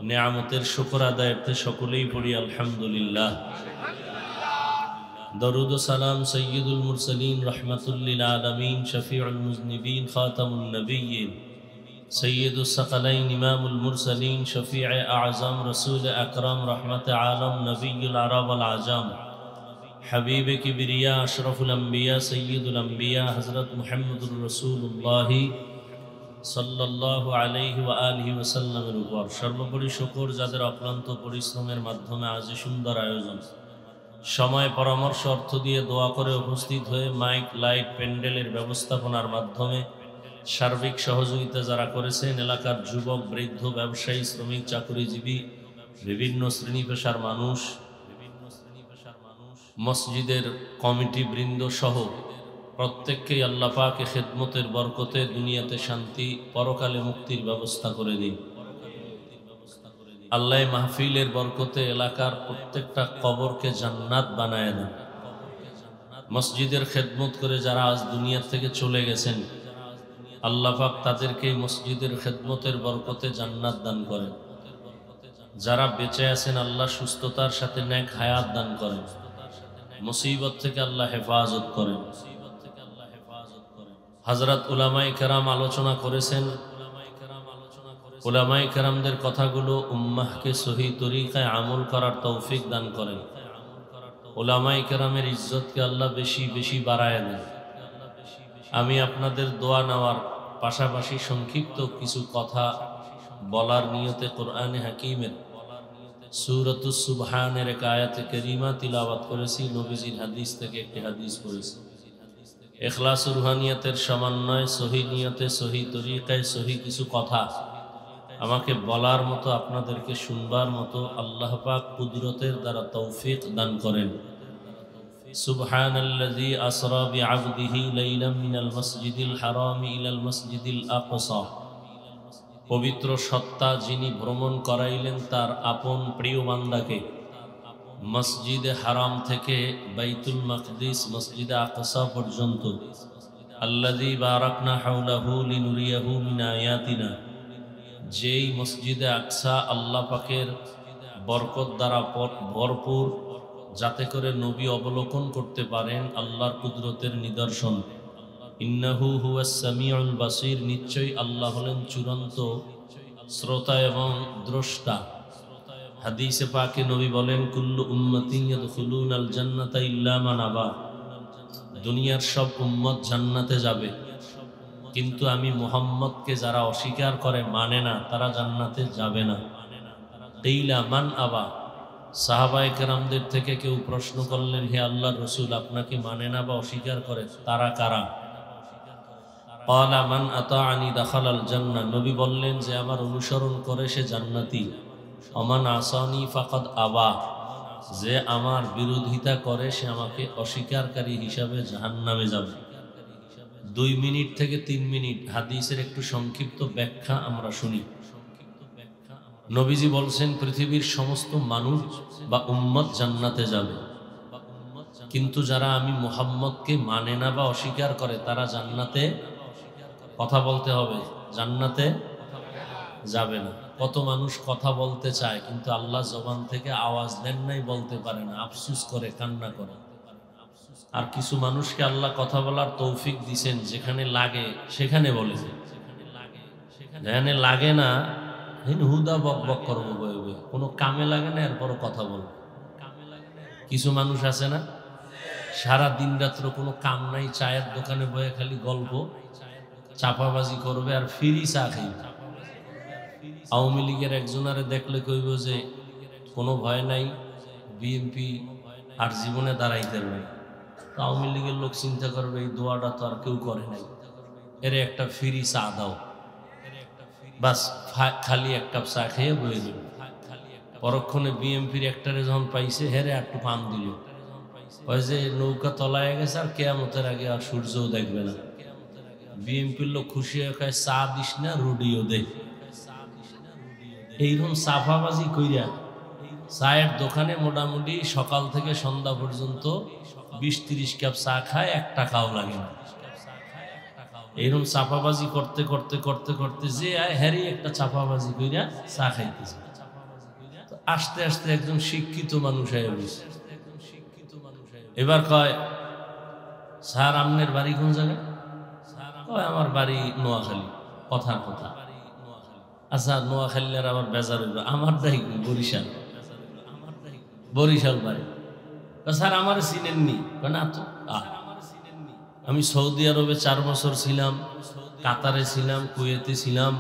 নেয়ামতের শুকর আদায়ার্থে সকলেই পড়ি আলহামদুলিল্লাহ। দরুদ ও সালাম সাইয়্যিদুল মুরসালিন রাহমাতুল লিল আলামিন শফিউল মুজনিবিন খাতামুন নবিয়্যিন सैयद सकलैन इमामुल मुरसलीन शफीअ आज़म रसूल अकरम रहमत आलम नबीयुल अरब वल आजम हबीब किबरिया अशरफुल अंबिया सय्यदुल अंबिया हज़रत मुहम्मदुर रसूलुल्लाह सल्लल्लाहु अलैहि व आलिहि वसल्लमेर उपর সর্বোপরি শুকর যাদের অক্লান্ত পরিশ্রমের মাধ্যমে আজ সুন্দর আয়োজন সময় পরামর্শ অর্থ দিয়ে দোয়া করে উপস্থিত হয়ে মাইক লাইট প্যান্ডেলের ব্যবস্থাপনার মাধ্যমে সার্বিক সহযোগিতা যারা করেছেন এলাকার যুবক বৃদ্ধ ব্যবসায়ী শ্রমিক চাকরিজীবী বিভিন্ন শ্রেণী পেশার মানুষ মসজিদের কমিটি বৃন্দ সহ প্রত্যেককেই আল্লাহ পাকে খেদমতের বরকতে দুনিয়াতে শান্তি, পরকালে মুক্তির ব্যবস্থা করে দিন। আল্লাহ মাহফিলের বরকতে এলাকার প্রত্যেকটা কবরকে জান্নাত বানায় দেন। মসজিদের খেদমত করে যারা আজ দুনিয়া থেকে চলে গেছেন, আল্লাহ পাক তাদেরকে মসজিদের খেদমতের বরকতে জান্নাত দান করেন। যারা বেঁচে আছেন আল্লাহ সুস্থতার সাথে নেক হায়াত দান করেন। মুসিবত থেকে আল্লাহ হেফাজত করেন। হযরত উলামায়ে কেরাম আলোচনা করেছেন। উলামায়ে কেরামদের কথাগুলো উম্মাহকে সহি তরিকায় আমল করার তৌফিক দান করেন। উলামায়ে কেরামের ইজ্জতকে আল্লাহ বেশি বেশি বাড়ায় দেন। আমি আপনাদের দোয়া নেওয়ার পাশাপাশি সংক্ষিপ্ত কিছু কথা বলার নিয়তে কোরআনে হাকিমের সূরাতুস সুবহানের এক আয়াতে কারীমা তিলাওয়াত করেছি। নবীজির হাদিস থেকে একটি হাদিস পড়েছি। ইখলাস ও রুহানিয়তের সমন্বয়ে সহি নিয়তে সহি তরিকায় সহি কিছু কথা আমাকে বলার মতো, আপনাদেরকে শুনবার মতো আল্লাহ পাক কুদরতের দ্বারা তৌফিক দান করেন। সুবহানাল্লাযী আসরা বিআবদিহি লাইলাম মিনাল মাসজিদিল হারাম ইলাল মাসজিদিল আকসা। পবিত্র সত্তা যিনি ভ্রমণ করাইলেন তার আপন প্রিয় বান্দাকে মসজিদে হারাম থেকে বাইতুল মাকদিস মসজিদে আকসা পর্যন্ত। আল্লাযী বারাকনা হাওলাহু লিনুরিয়াহু মিন আয়াতিনা। যেই মসজিদে আকসা আল্লাহ পাকের বরকত দ্বারা ভরপুর, যাতে করে নবী অবলোকন করতে পারেন আল্লাহর কুদরতের নিদর্শন। ইন্নাহু হুয়াস সামিউল বাসীর। নিশ্চয়ই আল্লাহ হলেন চূড়ান্ত শ্রোতা এবং দ্রষ্টা। হাদিসে পাকে নবী বলেন, কুল্লু উম্মতিন ইয়াদখুলুনাল জান্নাতা ইল্লা মান আবা। দুনিয়ার সব উম্মত জান্নাতে যাবে, কিন্তু আমি মুহাম্মদকে যারা অস্বীকার করে, মানে না, তারা জান্নাতে যাবে না। কিলা মান আবা। সাহাবায়ে কেরামদের থেকে কেউ প্রশ্ন করলেন, হে আল্লাহর রাসূল, আপনাকে মানে না বা অস্বীকার করে তারা কারা? ক্বালা মান আতাআনি দাখালাল জান্নাহ। নবী বললেন, যে আমার অনুসরণ করে সে জান্নাতি। ওমান আসানি ফাকাদ আবা। যে আমার বিরোধিতা করে সে আমাকে অস্বীকারকারী হিসাবে জাহান্নামে যাবে। 2 মিনিট থেকে 3 মিনিট হাদিসের একটু সংক্ষিপ্ত ব্যাখ্যা আমরা শুনি। নবীজি বলছেন, পৃথিবীর সমস্ত মানুষ বা উম্মত জান্নাতে যাবে, কিন্তু যারা আমি মুহাম্মদকে মানে না বা অস্বীকার করে তারা জান্নাতে, কথা বলতে হবে, জান্নাতে যাবে না। কত মানুষ কথা বলতে চায়, কিন্তু আল্লাহ জবান থেকে আওয়াজ দেন নাই, বলতে পারে না, আফসুস করে, কান্না করে। আর কিছু মানুষকে আল্লাহ কথা বলার তৌফিক দিছেন, যেখানে লাগে সেখানে বলে, যেখানে লাগে না হুদা বক বক করবো, বইবে, কোনো কামে লাগে না, এরপরও কথা বলবো। কিছু মানুষ আছে না, সারা দিন রাত্র কোনো কাম নাই, চায়ের দোকানে বয়ে খালি গল্প, চাপাবাজি করবে আর ফ্রি চা খাইবে। আওয়ামী লীগের একজনারে দেখলে কইব যে কোনো ভয় নাই, বিএনপি আর জীবনে দাঁড়াইতে পারবে। আওয়ামী লীগের লোক চিন্তা করবে, এই দোয়াটা তো আর কেউ করে নাই, এর একটা ফ্রি চা দাও, বাস খালি এক কাপ চা খেয়ে বয়ে দিল। পরক্ষণে বিএমপির একটারে যখন পাইছে, হেরে একটু পান দিল, ওই যে নৌকা তলায় গেছে, আর কিয়ামতের আগে আর সূর্যও দেখবে না। বিএমপির লোক খুশি হয়ে কয়, চা দিস না, রুডিও দে। এইরকম সাফাবাজি কইরা চায়ের দোকানে মোটামুটি সকাল থেকে সন্ধ্যা পর্যন্ত 20-30 কাপ চা খায়, 1 টাকাও লাগে না। এইরকম চাপাবাজি করতে করতে করতে করতে যে হ্যারি একটা চাপাবাজি কইরা চা খাইতেছে। আস্তে আস্তে একজন শিক্ষিত মানুষ হয়ে গেছে। এবার কয়, স্যার আপনার বাড়ি কোন জায়গায়? কয়, আমার বাড়ি নোয়াখালী। কথার কথা, আচ্ছা নোয়াখালী আর আমার বেজার হইল, আমার দায়ী বরিশাল। বরিশাল বাড়ি। স্যার আমার চিনেননি? না তো, আমি সৌদি আরবে 4 বছর ছিলাম, কাতারে ছিলাম, কুয়েতে ছিলাম।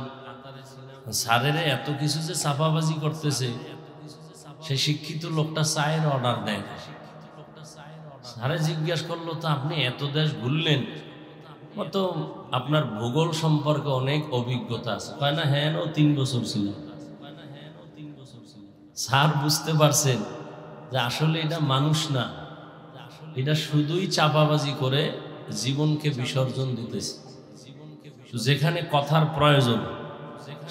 স্যারের এত কিছু যে চাপাবাজি করতেছে, সে শিক্ষিত লোকটা চায়ের অর্ডার দেয়। স্যারে জিজ্ঞাসা করলো, তো আপনি এত দেশ ঘুরলেন, তো আপনার ভূগোল সম্পর্কে অনেক অভিজ্ঞতা আছে? কয় না, হ্যাঁ, 3 বছর ছিল। স্যার বুঝতে পারছেন যে আসলে এটা মানুষ না, এটা শুধুই চাপাবাজি করে জীবনকে বিসর্জন দিতেছে। যেখানে কথার প্রয়োজন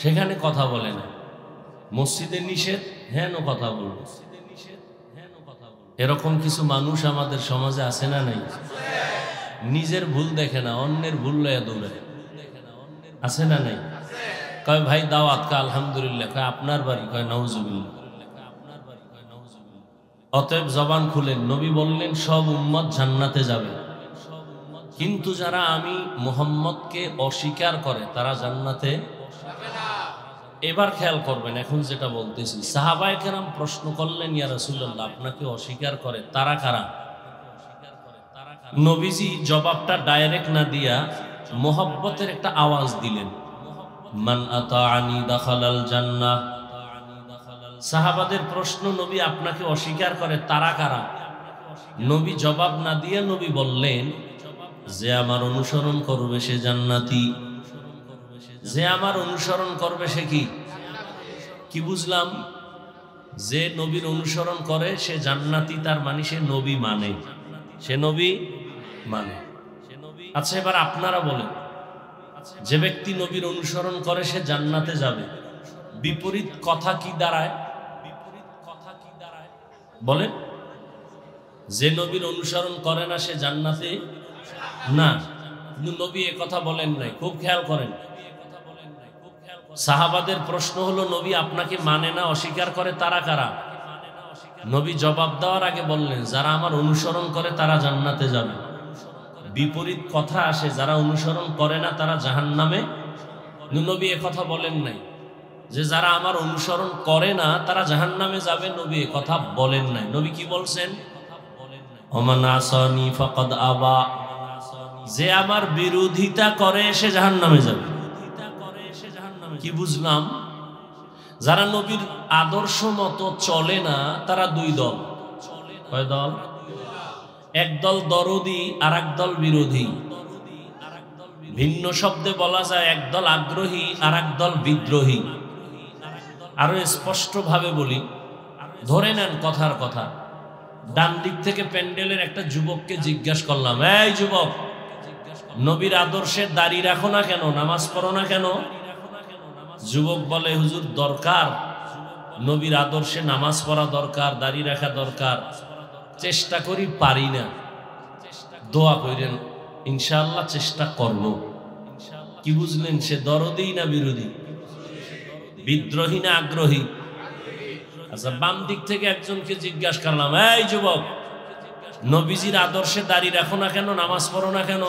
সেখানে কথা বলে না, মসজিদে নিষেধ হ্যাঁ নো কথা বলবো। এরকম কিছু মানুষ আমাদের সমাজে আছে না নাই? নিজের ভুল দেখে না, অন্যের ভুল লয়া দৌড়ে, আছে না নাই? কয় ভাই দাওয়াত, কা আলহামদুলিল্লাহ, কয় আপনার বাড়ি, কয় নাউজুবিল্লাহ। অতএব জবান খুলেন, নবী বললেন সব উম্মত জান্নাতে যাবে, কিন্তু যারা আমি মুহাম্মদকে অস্বীকার করে তারা জান্নাতে যাবে না। এবার খেয়াল করবেন, এখন যেটা বলতেছি, সাহাবায়ে কেরাম প্রশ্ন করলেন, ইয়া রাসূলুল্লাহ আপনাকে অস্বীকার করে তারা কারা? নবীজি জবাবটা ডাইরেক্ট না দিয়া মোহাব্বতের একটা আওয়াজ দিলেন, মান আতাআনি দাখালাল জান্নাহ। সাহাবাদের প্রশ্ন, নবী আপনাকে অস্বীকার করে তারা কারা? নবী জবাব না দিয়ে নবী বললেন, যে আমার অনুসরণ করবে সে জান্নাতি। যে আমার অনুসরণ করবে সে কি? কি বুঝলাম? যে নবীর অনুসরণ করে সে জান্নাতি, তার মানে সে নবী মানে, সে নবী মানে। আচ্ছা এবার আপনারা বলেন, যে ব্যক্তি নবীর অনুসরণ করে সে জান্নাতে যাবে, বিপরীত কথা কি দাঁড়ায়? বলেন, যে নবীর অনুসরণ করে না সে জান্নাতে না। কিন্তু নবী এ কথা বলেন নাই, খুব খেয়াল করেন। সাহাবাদের প্রশ্ন হলো, নবী আপনাকে মানে না, অস্বীকার করে তারা কারা? নবী জবাব দেওয়ার আগে বললেন, যারা আমার অনুসরণ করে তারা জান্নাতে যাবে। বিপরীত কথা আসে, যারা অনুসরণ করে না তারা জাহান্নামে। নবী এ কথা বলেন নাই যে যারা আমার অনুসরণ করে না তারা জাহান্নামে যাবে, নবী এ কথা বলেন নাই। নবী কি বলছেন? ওমান আসানি ফাকাদ আবা, যে আমার বিরোধিতা করে সে জাহান্নামে যাবে। কি বুঝলাম? যারা নবীর আদর্শ মতো চলে না তারা দুই দল। কয় দল? এক দল দরদি আর এক দল বিরোধী। ভিন্ন শব্দে বলা যায় এক দল আগ্রহী আর এক দল বিদ্রোহী। আরো স্পষ্ট ভাবে বলি, ধরে নেন কথার কথা, ডান দিক থেকে প্যান্ডেলের একটা যুবককে জিজ্ঞাসা করলাম, এই যুবক, নবীর আদর্শে দাড়ি রাখো না কেন, নামাজ পড়ো না কেন? যুবক বলে, হুজুর দরকার, নবীর আদর্শে নামাজ পড়া দরকার, দাড়ি রাখা দরকার, চেষ্টা করি পারি না, দোয়া করেন, ইনশাআল্লাহ চেষ্টা করব। কি বুঝলেন? সে দরদি না বিরোধী, বিদ্রোহী না আগ্রহী? আচ্ছা বাম দিক থেকে একজনকে জিজ্ঞাসা করলাম, এই যুবক, নবীজির আদর্শে দাড়ি রাখো না কেন, নামাজ পড়ো না কেন?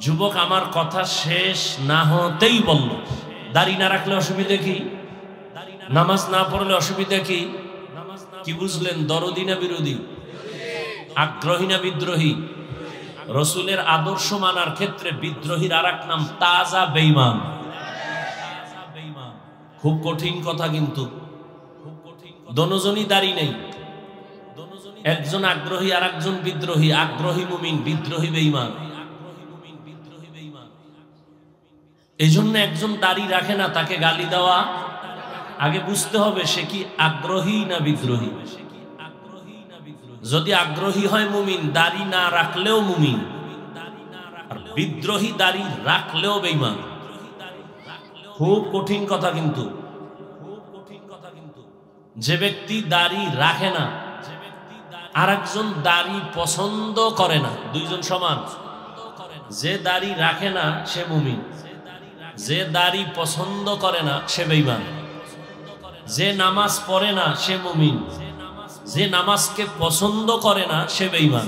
যুবক আমার কথা শেষ না হতেই বলল, দাড়ি না রাখলে অসুবিধা কি, নামাজ না পড়লে অসুবিধা কি? কি বুঝলেন? দরদি না বিরোধী, আগ্রহী না বিদ্রোহী? রসুলের আদর্শ মানার ক্ষেত্রে বিদ্রোহীর আর এক নাম তাজা বেঈমান। খুব কঠিন কথা, কিন্তু দোনোজনই দাড়ি নেই, একজন আগ্রহী আর একজন বিদ্রোহী। আগ্রহী মুমিন, বিদ্রোহী বেঈমান। এই জন্য একজন দাড়ি রাখে না, তাকে গালি দেওয়া, আগে বুঝতে হবে সে কি আগ্রহী না বিদ্রোহী। যদি আগ্রহী হয় মুমিন, দাড়ি না রাখলেও মুমিন, আর বিদ্রোহী দাড়ি রাখলেও বেঈমান। খুব কঠিন কথা, কিন্তু যে ব্যক্তি দাড়ি রাখে না আর একজন দাড়ি পছন্দ করে না, দুইজন সমান। যে দাড়ি রাখে না সে মুমিন, যে দাড়ি পছন্দ করে না সে বেঈমান। যে নামাজ পড়ে না সে মুমিন, যে নামাজকে পছন্দ করে না সে বেঈমান।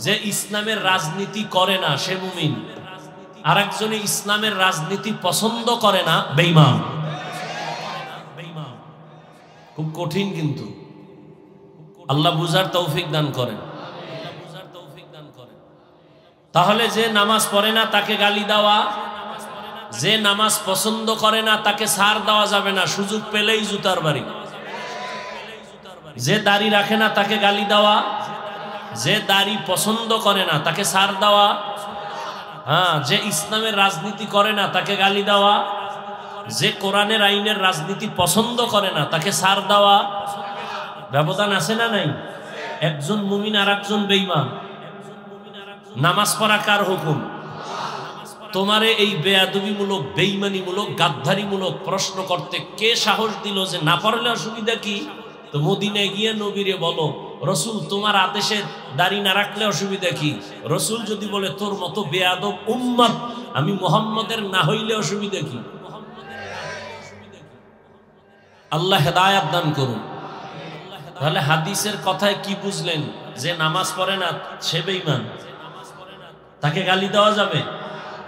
যে ইসলামের রাজনীতি করে না সে মুমিন, আর একজনে ইসলামের রাজনীতি পছন্দ করে না, বেঈমান। খুব কঠিন, কিন্তু আল্লাহ বুঝার তৌফিক দান করেন। তাহলে যে নামাজ পড়ে না তাকে গালি দেওয়া, যে নামাজ পছন্দ করে না তাকে ছাড় দেওয়া যাবে না, সুযোগ পেলেই জুতার বাড়ি। যে দাড়ি রাখে না তাকে গালি দেওয়া, যে দাড়ি পছন্দ করে না তাকে ছাড় দেওয়া। হ্যাঁ, যে ইসলামের রাজনীতি করে না তাকে গালি দেওয়া, যে কোরআনের আইনের রাজনীতি পছন্দ করে না তাকে ছাড় দেওয়া। ব্যবধান আছে না নাই? একজন মুমিন আর একজন বেঈমান। নামাজ পড়া কার হুকুম? তোমারে এই বেয়াদবিমূলক, বেঈমানিমূলক, গাদ্দারিমূলক প্রশ্ন করতে কে সাহস দিল যে না পড়লে অসুবিধা কি? তো মদিনায় গিয়ে নবীরে বলো, রসুল তোমার আদেশে দাড়ি না রাখলে অসুবিধা কি? রসুল যদি বলে তোর মতো বেয়াদব উম্মত আমি মুহাম্মদের না হইলে অসুবিধা কি? আল্লাহ হেদায়েত দান করুন। তাহলে হাদিসের কথায় কি বুঝলেন? যে নামাজ পড়ে না সে বেঈমান, তাকে গালি দেওয়া যাবে?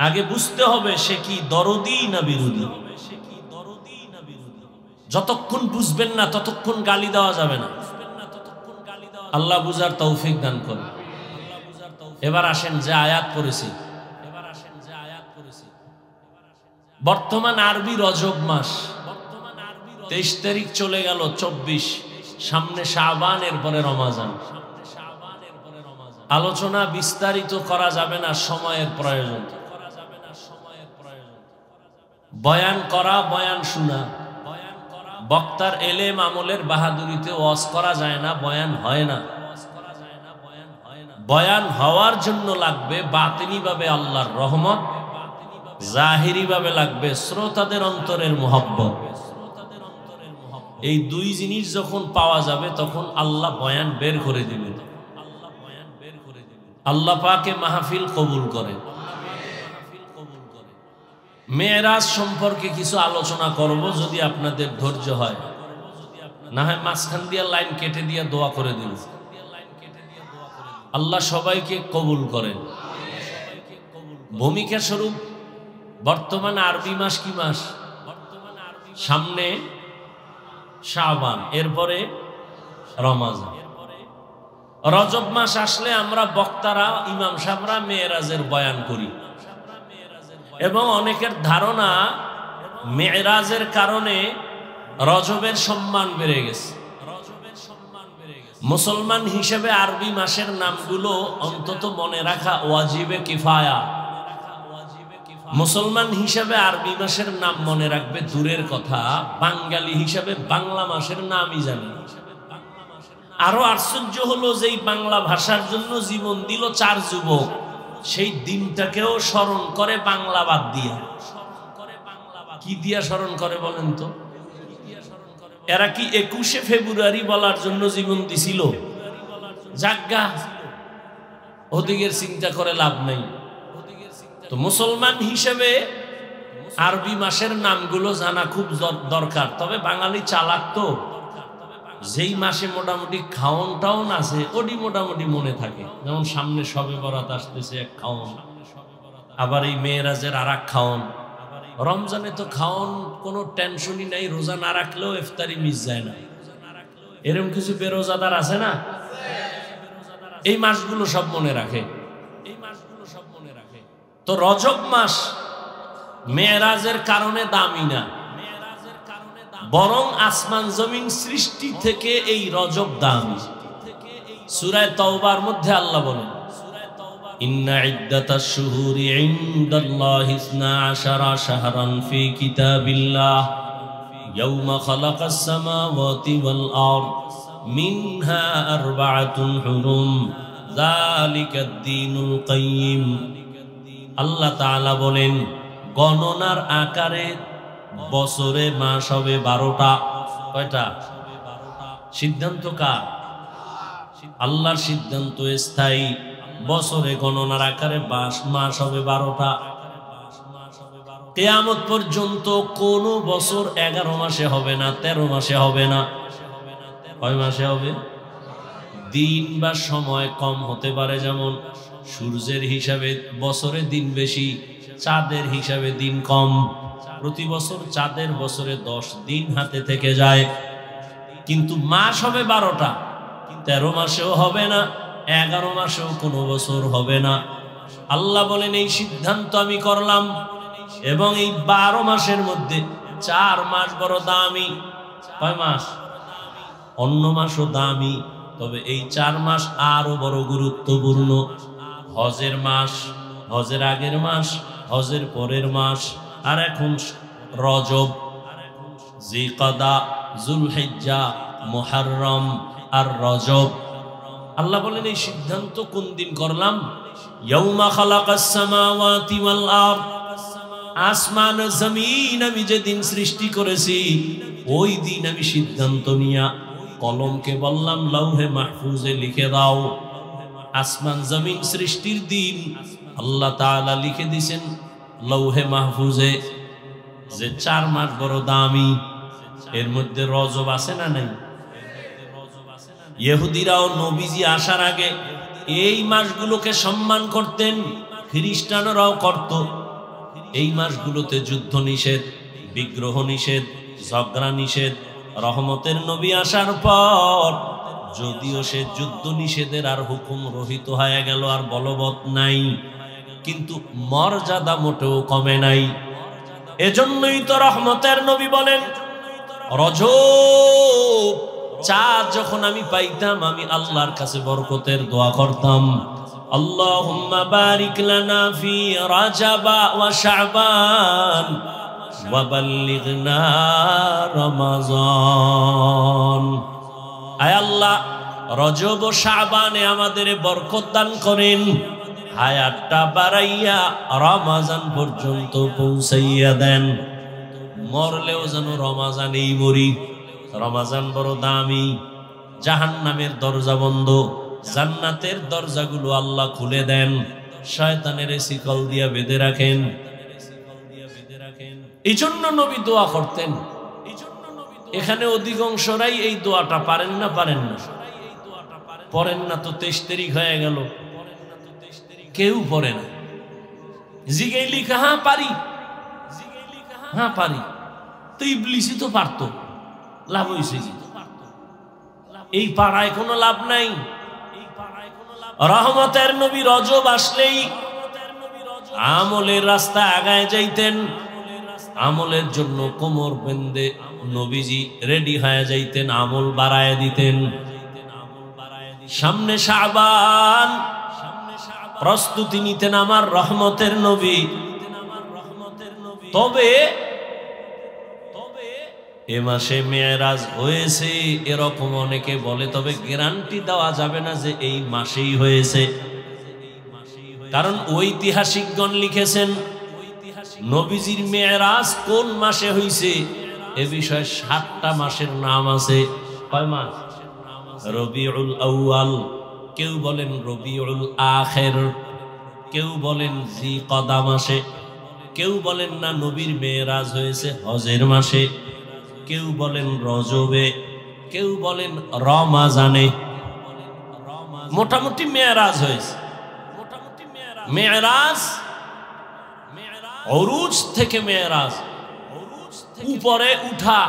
আগে বুঝতে হবে সে কি দরদি না বিরোধী। যতক্ষণ বুঝবেন না ততক্ষণ গালি দেওয়া যাবে না। আল্লাহ বুঝার তৌফিক দান করুন। এবার আসেন যে আয়াত পড়েছি, বর্তমান আরবি রজব মাস, 23 তারিখ চলে গেল, 24, সামনে শাবান, এরপরে রমাজান। আলোচনা বিস্তারিত করা যাবে না, সময়ের প্রয়োজন। বয়ান করা, বয়ান শোনা, বক্তার এলেম আমলের বাহাদুরিতে ওয়াজ করা যায় না, বয়ান হয় না। বয়ান হওয়ার জন্য লাগবে বাতিনি ভাবে আল্লাহর রহমত, জাহিরি ভাবে লাগবে শ্রোতাদের অন্তরের মুহাব্বত। এই দুই জিনিস যখন পাওয়া যাবে তখন আল্লাহ বয়ান বের করে দিবেন। আল্লাহ পাকে মাহফিল কবুল করে। মেরাজ সম্পর্কে কিছু আলোচনা করব যদি আপনাদের ধৈর্য হয়, না হয় মাঝখান দিয়া লাইন কেটে দিয়ে দোয়া করে দিন। আল্লাহ সবাইকে কবুল করেন। ভূমিকা স্বরূপ বর্তমান আরবি মাস কি মাস? সামনে শাবান, এরপরে রমাজান। রজব মাস আসলে আমরা বক্তারা, ইমাম সাহেবরা মেরাজের বয়ান করি এবং অনেকের ধারণা মেরাজের কারণে রজবের সম্মান বেড়ে গেছে। মুসলমান হিসেবে আরবি মাসের নামগুলো অন্তত মনে রাখা ওয়াজিবে কিফায়া। মুসলমান হিসেবে আরবি মাসের নাম মনে রাখবে দূরের কথা, বাঙালি হিসেবে বাংলা মাসের নামই জানি। আরো আশ্চর্য হলো যে এই বাংলা ভাষার জন্য জীবন দিল 4 যুবক, সেই দিনটাকেও স্মরণ করে বাংলা বাদ দিয়া। কি দিয়া স্মরণ করে বলেন তো? এরা কি 21শে ফেব্রুয়ারি বলার জন্য জীবন দিছিল? জাগা, ওদিকের চিন্তা করে লাভ নাই। তো মুসলমান হিসেবে আরবি মাসের নামগুলো জানা খুব দরকার। তবে বাঙালি চালাক তো, যেই মাসে মোটামুটি খাওন টাউন আছে ওটি মোটামুটি মনে থাকে। যেমন সামনে শবে বরাত আসতেছে, এক খাওন, আবার এই মেয়েরাজের আর এক খাওন। রমজানে তো খাওন কোনো টেনশনই নাই, রোজা না রাখলেও ইফতারি মিস যায় না। এরকম কিছু বেরোজাদার আছে না? এই মাসগুলো সব মনে রাখে। তো রজব মাস মেরাজের কারণে দামি না, বরং আসমান জমিন সৃষ্টি থেকে এই রজব দামি। সূরা তাওবার মধ্যে আল্লাহ বলেন, ইন্না ইদ্দাতাশ শুহুরি ইনদাল্লাহি 12 শাহরান ফি কিতাবিল্লাহ ইয়াওমা খালাকাস সামাওয়াতি ওয়াল আরদ মিনহা আরবাআতুন হুরুম যালিকাদ দীনুল কাইয়্যিম। আল্লাহ তাআলা বলেন, গণনার আকারে বছরে মাস হবে 12টা। কয়টা? সিদ্ধান্ত কার? আল্লাহর সিদ্ধান্ত স্থায়ী। বছরে গণনার আকারে মাস হবে 12টা। কিয়ামত পর্যন্ত কোন বছর 11 মাসে হবে না, 13 মাসে হবে না। কয় মাসে হবে? দিন বা সময় কম হতে পারে, যেমন সূর্যের হিসাবে বছরে দিন বেশি, চাঁদের হিসাবে দিন কম। প্রতি বছর চাঁদের বছরে 10 দিন হাতে থেকে যায়, কিন্তু মাস হবে 12টা। 13 মাসেও হবে না, 11 মাসেও কোনো বছর হবে না। আল্লাহ বলেন, এই সিদ্ধান্ত আমি করলাম এবং এই 12 মাসের মধ্যে 4 মাস বড় দামি। কয় মাস? অন্য মাসও দামি, তবে এই 4 মাস আরো বড় গুরুত্বপূর্ণ। হজের মাস, হজের আগের মাস, হজের পরের মাস, আর এখন রজব, জিলকাদা, জুলহিজ্জা, মুহররম আর রজব। আল্লাহ বলেন এই সিদ্ধান্ত কোন দিন করলাম? ইয়াউমা খালাকাস সামাওয়াতি ওয়াল আরদ, আসমান ও জমিন আমি যেদিন সৃষ্টি করেছি ওই দিন আমি সিদ্ধান্ত নিয়া কলমকে বললাম লৌহে মাহফুজে লিখে দাও। আসমান জমিন সৃষ্টির দিন আল্লাহ তাআলা লিখে দিয়েছেন লৌহে মাহফুজে যে 4 মাস বড় দামি, এর মধ্যে রজব আছে না নাই? ইহুদিরাও নবীজি আসার আগে এই মাসগুলোকে সম্মান করতেন, খ্রিস্টানরাও করত। এই মাসগুলোতে যুদ্ধ নিষেধ, বিগ্রহ নিষেধ, ঝগড়া নিষেধ। রহমতের নবী আসার পর যদিও সে যুদ্ধ নিষেধের আর হুকুম রহিত হয়ে গেল, আর বলবৎ নাই, কিন্তু মর্যাদা মোটেও কমে নাই। এজন্যই তো রহমতের নবী বলেন রজব চাঁদ যখন আমি পাইতাম আমি আল্লাহর কাছে বরকতের দোয়া করতাম, আল্লাহুম্মা বারিক লানা ফি রাজাবা ওয়া শাবান ওয়া বাল্লিগনা রমাজান। আয় আল্লাহ, রজব ও শাবানে আমাদের বরকত দান করেন, হায়াতটা বাড়াইয়া রমাজান পর্যন্ত পৌঁছাইয়া দেন, মরলেও যেন রমাজানেই মরি। রমাজান বড় দামি, জাহান্নামের দরজা বন্ধ, জান্নাতের দরজাগুলো আল্লাহ খুলে দেন, শয়তানের শিকল দিয়া বেঁধে রাখেন। এই জন্য নবী দোয়া করতেন। এখানে অধিকাংশরাই এই দোয়াটা পারেন না, পারেন না, পড়েন না তো 23 তারিখ হয়ে গেল, কেউ পড়ে না। জিগাই লিখা হ্যাঁ পারি, হ্যাঁ পারি, তো ইবলিসই তো পারতো, লাভ হয়েছে কি? এই পাড়ায় কোনো লাভ নাই। রহমতের নবী রজব আসলেই আমলের রাস্তা আগায় যাইতেন, আমলের জন্য কোমর বেঁধে নবীজি রেডি হয়ে যাইতেন, আমল বাড়ায় দিতেন। সামনে শাবান, প্রস্তুতি নিতেন আমার রহমতের নবী। তবে এ মাসে মেরাজ হয়েছে এরকম অনেকে বলে, তবে গ্যারান্টি দেওয়া যাবে না যে এই মাসেই হয়েছে, কারণ ঐতিহাসিকগণ লিখেছেন নবীজির মেরাজ কোন মাসে হয়েছে এ বিষয়ে 7টা মাসের নাম আছে। কয় মাস? রবিউল আউয়াল, কেউ বলেন রবিউল আখির, কেউ বলেন জিকদা মাসে, কেউ বলেন না নবীর মেরাজ হয়েছে হজের মাসে, কেউ বলেন রজবে, কেউ বলেন রমাজানে। মোটামুটি মেরাজ হয়েছে। মেরাজ উরুজ থেকে মেরাজ, উপরে উঠা,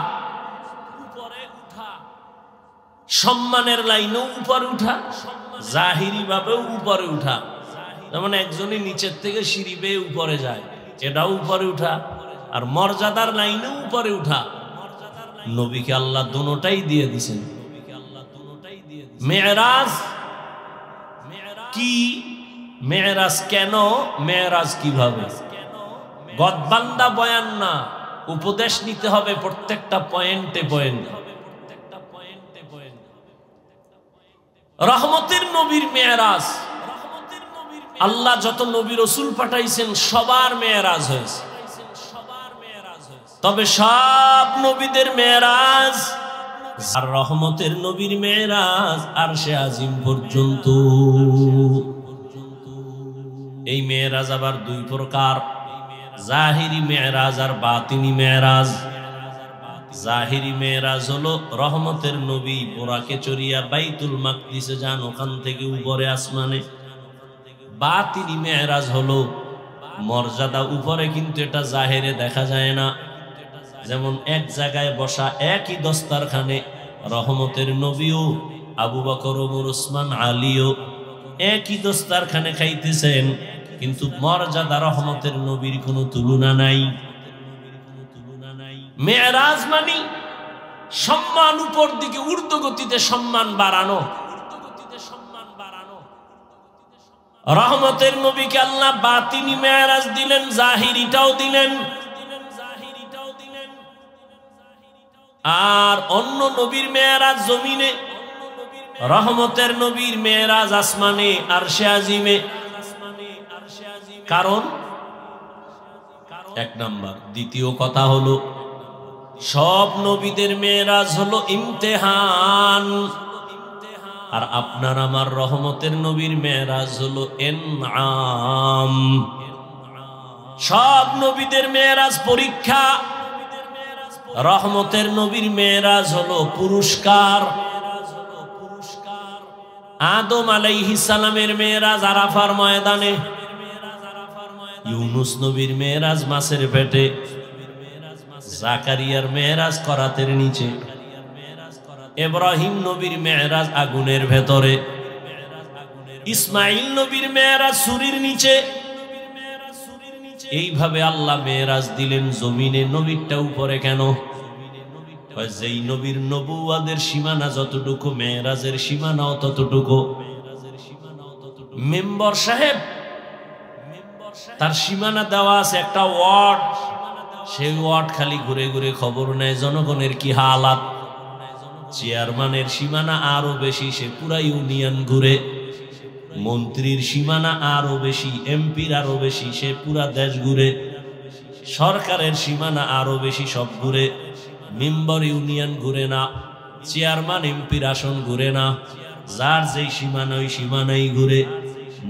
সম্মানের লাইনেও উপরে উঠা, জাহিরি ভাবেও উপরে উঠা। যেমন একজনই নিচের থেকে সিঁড়ি বেয়ে উপরে যায়, এটাও উপরে উঠা, আর মর্যাদার লাইনেও উপরে উঠা। নবীকে আল্লাহ দুটোটাই দিয়ে দিয়েছেন। মেরাজ কি? মেরাজ কেন? মেরাজ কিভাবে? গদবান্দা বয়ান না, উপদেশ নিতে হবে প্রত্যেকটা পয়েন্টে পয়েন্টে। রহমতের নবীর মেরাজ, আল্লাহ যত নবী রাসূল পাঠাইছেন সবার মেরাজ হয়েছে, তবে সব নবীদের মেরাজ আর রহমতের নবীর মেরাজ আরশে আজিম পর্যন্ত। এই মেরাজ আবার 2 প্রকার, জাহিরি মেরাজ আর বাতিনি মেরাজ। জাহিরি মেরাজ হলো রহমতের নবী বোরাকে চড়িয়া বাইতুল মাকদিসে যান, ওখান থেকে উপরে আসমানে। বাতিনি মেরাজ হলো মর্যাদা উপরে, কিন্তু এটা জাহেরে দেখা যায় না। যেমন এক জায়গায় বসা একই দস্তারখানে রহমতের নবীও আবু বকর, ওমর, ওসমান, আলীও একই দস্তারখানে খাইতেছেন, কিন্তু মর্যাদা রহমতের নবীর কোনো তুলনা নাই। মেরাজ মানে সম্মান উপর দিকে ঊর্ধ্বগতিতে সম্মান বাড়ানো। রহমতের নবীকে আল্লাহ বাতিনি মেরাজ দিলেন, জাহিরিটাও দিলেন। আর অন্য নবীর মেরাজ জমিনে, রহমতের নবীর মেরাজ আসমানে আরশে আজিমে। কারণ এক নাম্বার। দ্বিতীয় কথা হলো সব নবীদের মেরাজ হলো ইমতিহান, আর আপনার আমার রহমতের নবীর মেরাজ হলো ইনআম। সব নবীদের মেরাজ পরীক্ষা, রহমতের নবীর মেরাজ হলো পুরস্কার। আদম আলাইহিস সালামের মেরাজ আরাফার ময়দানে, ইউনুস নবীর মেরাজ মাছের পেটে, জাকারিয়ার মেরাজ করাতের নিচে, ইব্রাহিম নবীর মেরাজ আগুনের ভেতরে, ইসমাইল নবীর মেরাজ সূরির নিচে। এইভাবে আল্লাহ মেরাজ দিলেন জমিনে, নবীরটা উপরে কেন? যেই নবীর নবুয়াদের সীমানা যতটুকু, মেরাজের সীমানাও ততটুকু। মেম্বার সাহেব তার সীমানা দেওয়া আছে একটা ওয়ার্ড, সেই ওয়ার্ড খালি ঘুরে ঘুরে খবর নেয় জনগণের কি হালাত। চেয়ারম্যানের সীমানা আরো বেশি, সে পুরা ইউনিয়ন ঘুরে। মন্ত্রীর সীমানা আরো বেশি, এমপির আরো বেশি, সে পুরা দেশ ঘুরে। সরকারের সীমানা আরো বেশি, সব ঘুরে। মেম্বার ইউনিয়ন ঘুরে না, চেয়ারম্যান এমপির আসন ঘুরে না, যার যেই সীমানা ওই সীমানাই ঘুরে।